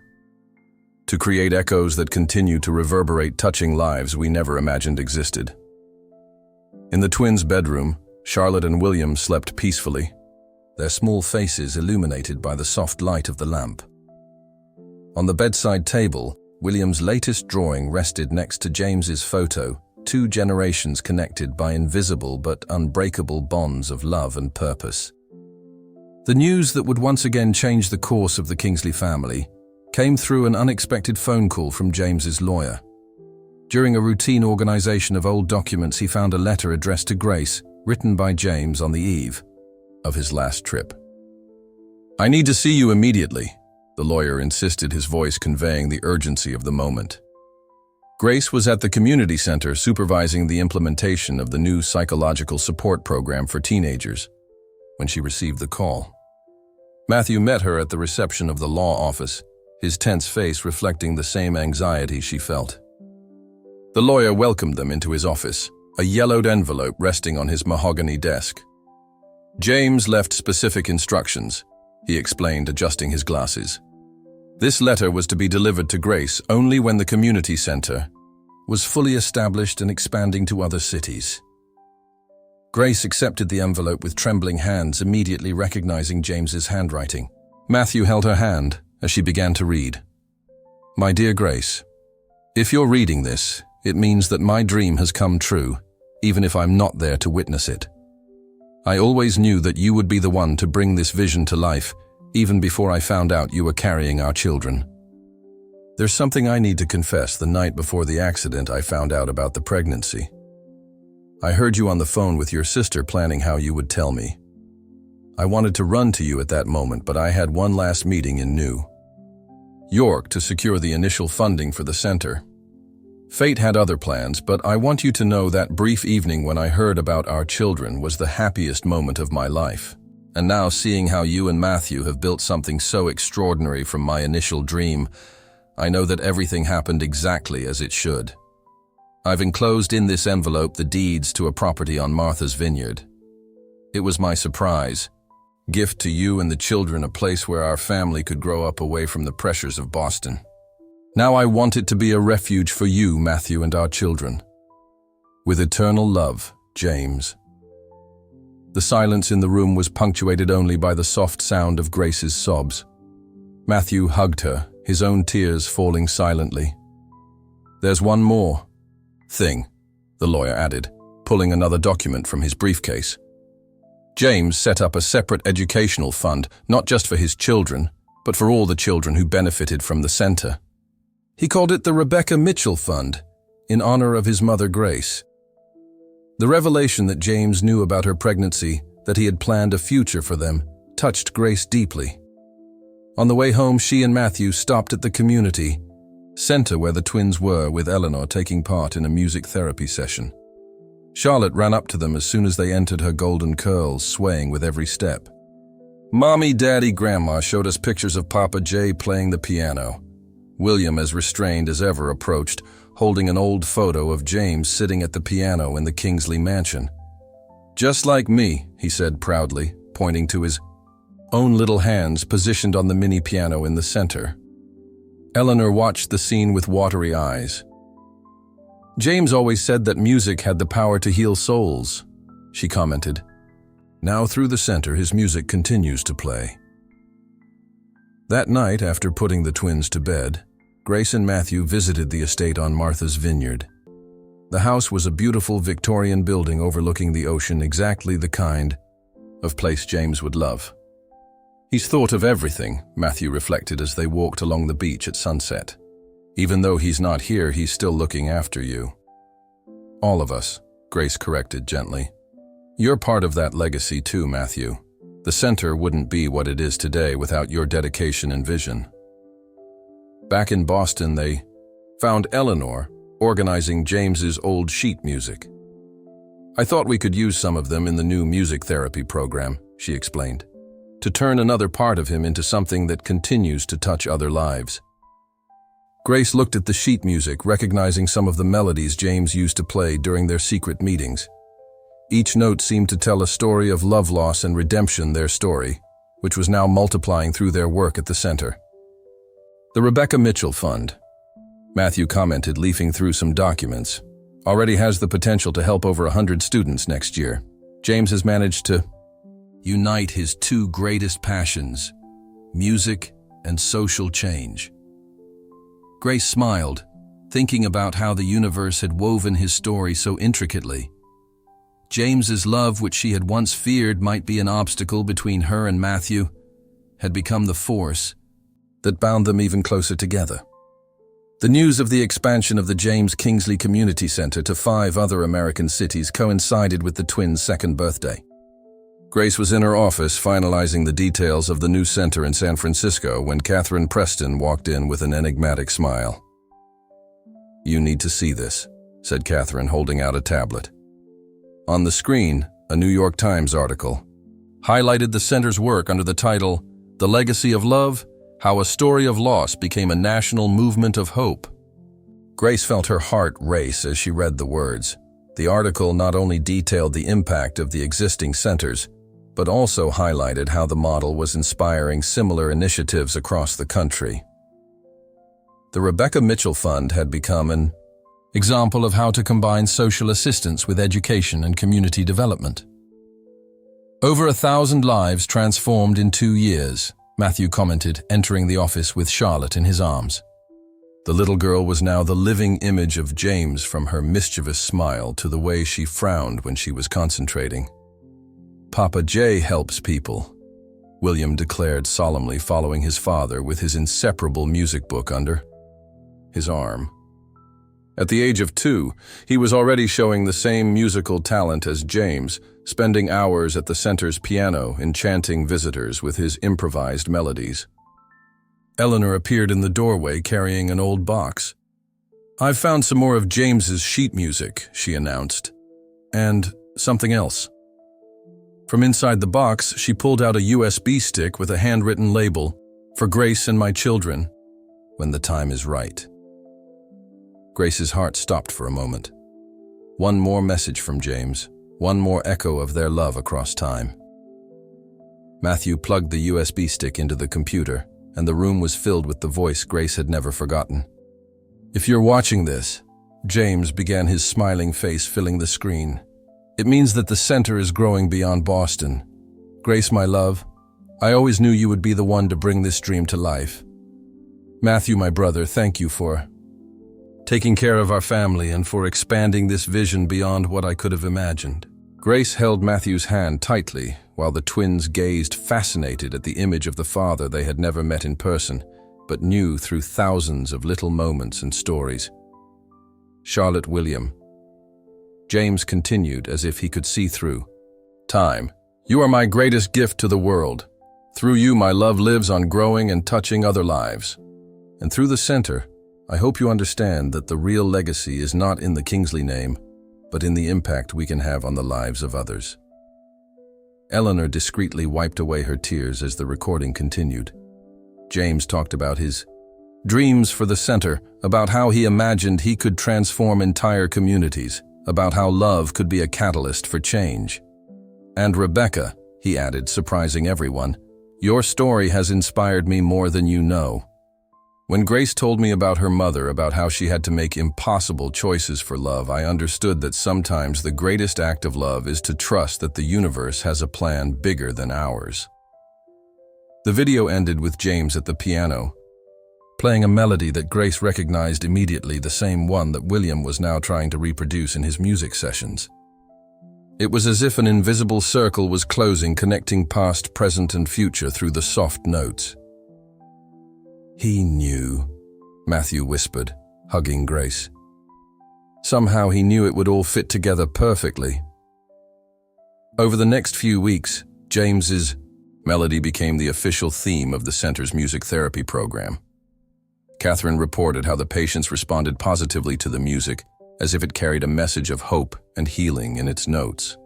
To create echoes that continue to reverberate, touching lives we never imagined existed. In the twins' bedroom, Charlotte and William slept peacefully, their small faces illuminated by the soft light of the lamp. On the bedside table, William's latest drawing rested next to James's photo, 2 generations connected by invisible but unbreakable bonds of love and purpose. The news that would once again change the course of the Kingsley family came through an unexpected phone call from James's lawyer. During a routine organization of old documents, he found a letter addressed to Grace, written by James on the eve of his last trip. "I need to see you immediately," the lawyer insisted, his voice conveying the urgency of the moment. Grace was at the community center supervising the implementation of the new psychological support program for teenagers when she received the call. Matthew met her at the reception of the law office, his tense face reflecting the same anxiety she felt. The lawyer welcomed them into his office, a yellowed envelope resting on his mahogany desk. "James left specific instructions," he explained, adjusting his glasses. "This letter was to be delivered to Grace only when the community center was fully established and expanding to other cities." Grace accepted the envelope with trembling hands, immediately recognizing James's handwriting. Matthew held her hand as she began to read. "My dear Grace, if you're reading this, it means that my dream has come true, even if I'm not there to witness it. I always knew that you would be the one to bring this vision to life, even before I found out you were carrying our children. There's something I need to confess. The night before the accident, I found out about the pregnancy. I heard you on the phone with your sister planning how you would tell me. I wanted to run to you at that moment, but I had one last meeting in New York to secure the initial funding for the center. Fate had other plans, but I want you to know that brief evening when I heard about our children was the happiest moment of my life. And now, seeing how you and Matthew have built something so extraordinary from my initial dream, I know that everything happened exactly as it should. I've enclosed in this envelope the deeds to a property on Martha's Vineyard. It was my surprise gift to you and the children, a place where our family could grow up away from the pressures of Boston. Now I want it to be a refuge for you, Matthew, and our children. With eternal love, James." The silence in the room was punctuated only by the soft sound of Grace's sobs. Matthew hugged her, his own tears falling silently. "There's one more thing," the lawyer added, pulling another document from his briefcase. James set up a separate educational fund, not just for his children, but for all the children who benefited from the center. He called it the Rebecca Mitchell Fund, in honor of his mother Grace. The revelation that James knew about her pregnancy, that he had planned a future for them, touched Grace deeply. On the way home, she and Matthew stopped at the community center where the twins were, with Eleanor taking part in a music therapy session. Charlotte ran up to them as soon as they entered, her golden curls swaying with every step. Mommy, Daddy, Grandma showed us pictures of Papa J playing the piano. William, as restrained as ever, approached, holding an old photo of James sitting at the piano in the Kingsley mansion. "Just like me," he said proudly, pointing to his own little hands positioned on the mini piano in the center. Eleanor watched the scene with watery eyes. "James always said that music had the power to heal souls," she commented. "Now through the center, his music continues to play." That night, after putting the twins to bed, Grace and Matthew visited the estate on Martha's Vineyard. The house was a beautiful Victorian building overlooking the ocean, exactly the kind of place James would love. "He's thought of everything," Matthew reflected as they walked along the beach at sunset. "Even though he's not here, he's still looking after you." "All of us," Grace corrected gently. "You're part of that legacy too, Matthew. The center wouldn't be what it is today without your dedication and vision." Back in Boston, they found Eleanor organizing James's old sheet music. "I thought we could use some of them in the new music therapy program," she explained, "to turn another part of him into something that continues to touch other lives." Grace looked at the sheet music, recognizing some of the melodies James used to play during their secret meetings. Each note seemed to tell a story of love loss and redemption, their story, which was now multiplying through their work at the center. "The Rebecca Mitchell Fund," Matthew commented, leafing through some documents, "already has the potential to help over 100 students next year. James has managed to unite his two greatest passions, music and social change." Grace smiled, thinking about how the universe had woven his story so intricately. James's love, which she had once feared might be an obstacle between her and Matthew, had become the force that bound them even closer together. The news of the expansion of the James Kingsley Community Center to 5 other American cities coincided with the twins' second birthday. Grace was in her office finalizing the details of the new center in San Francisco when Catherine Preston walked in with an enigmatic smile. "You need to see this," said Catherine, holding out a tablet. On the screen, a New York Times article highlighted the center's work under the title, "The Legacy of Love: How a Story of Loss Became a National Movement of Hope." Grace felt her heart race as she read the words. The article not only detailed the impact of the existing centers, but also highlighted how the model was inspiring similar initiatives across the country. The Rebecca Mitchell Fund had become an example of how to combine social assistance with education and community development. "Over 1,000 lives transformed in 2 years," Matthew commented, entering the office with Charlotte in his arms. The little girl was now the living image of James, from her mischievous smile to the way she frowned when she was concentrating. "Papa J helps people," William declared solemnly, following his father with his inseparable music book under his arm. At the age of 2, he was already showing the same musical talent as James, spending hours at the center's piano, enchanting visitors with his improvised melodies. Eleanor appeared in the doorway carrying an old box. "I've found some more of James's sheet music," she announced. "And something else." From inside the box, she pulled out a USB stick with a handwritten label, "For Grace and my children, when the time is right." Grace's heart stopped for a moment. One more message from James, one more echo of their love across time. Matthew plugged the USB stick into the computer, and the room was filled with the voice Grace had never forgotten. "If you're watching this," James began, his smiling face filling the screen, "it means that the center is growing beyond Boston. Grace, my love, I always knew you would be the one to bring this dream to life. Matthew, my brother, thank you for taking care of our family and for expanding this vision beyond what I could have imagined." Grace held Matthew's hand tightly while the twins gazed fascinated at the image of the father they had never met in person, but knew through thousands of little moments and stories. "Charlotte, William." James continued as if he could see through time. "You are my greatest gift to the world. Through you, my love lives on growing and touching other lives. And through the center, I hope you understand that the real legacy is not in the Kingsley name, but in the impact we can have on the lives of others." Eleanor discreetly wiped away her tears as the recording continued. James talked about his dreams for the center, about how he imagined he could transform entire communities, about how love could be a catalyst for change. "And Rebecca," he added, surprising everyone, "your story has inspired me more than you know." When Grace told me about her mother, about how she had to make impossible choices for love, I understood that sometimes the greatest act of love is to trust that the universe has a plan bigger than ours. The video ended with James at the piano, playing a melody that Grace recognized immediately, the same one that William was now trying to reproduce in his music sessions. It was as if an invisible circle was closing, connecting past, present, and future through the soft notes. "He knew," Matthew whispered, hugging Grace. Somehow he knew it would all fit together perfectly. Over the next few weeks, James's melody became the official theme of the center's music therapy program. Catherine reported how the patients responded positively to the music, as if it carried a message of hope and healing in its notes.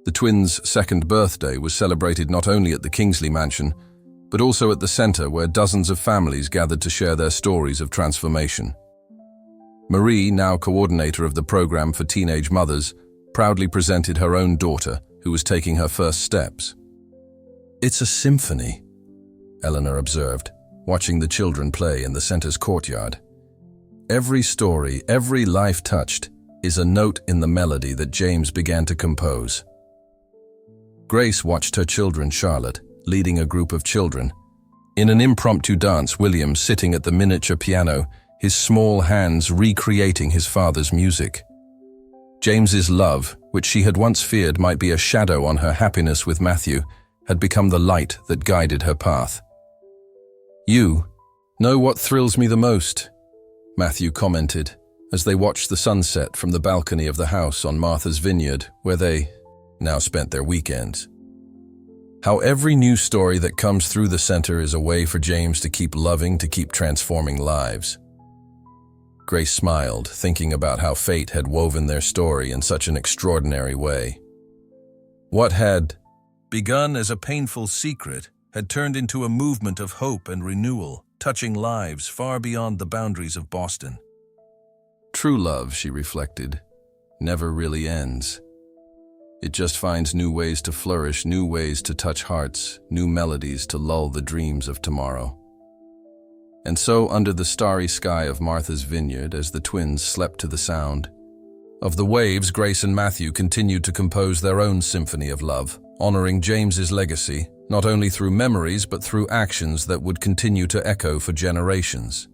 The twins' second birthday was celebrated not only at the Kingsley mansion, but also at the center, where dozens of families gathered to share their stories of transformation. Marie, now coordinator of the program for teenage mothers, proudly presented her own daughter, who was taking her first steps. "It's a symphony," Eleanor observed, watching the children play in the center's courtyard. "Every story, every life touched, is a note in the melody that James began to compose." Grace watched her children, Charlotte, leading a group of children. In an impromptu dance, William sitting at the miniature piano, his small hands recreating his father's music. James's love, which she had once feared might be a shadow on her happiness with Matthew, had become the light that guided her path. "You know what thrills me the most," Matthew commented, as they watched the sunset from the balcony of the house on Martha's Vineyard, where they now spent their weekends. "How every new story that comes through the center is a way for James to keep loving, to keep transforming lives." Grace smiled, thinking about how fate had woven their story in such an extraordinary way. What had begun as a painful secret had turned into a movement of hope and renewal, touching lives far beyond the boundaries of Boston. True love, she reflected, never really ends. It just finds new ways to flourish, new ways to touch hearts, new melodies to lull the dreams of tomorrow. And so, under the starry sky of Martha's Vineyard, as the twins slept to the sound of the waves, Grace and Matthew continued to compose their own symphony of love, honoring James's legacy, not only through memories but through actions that would continue to echo for generations.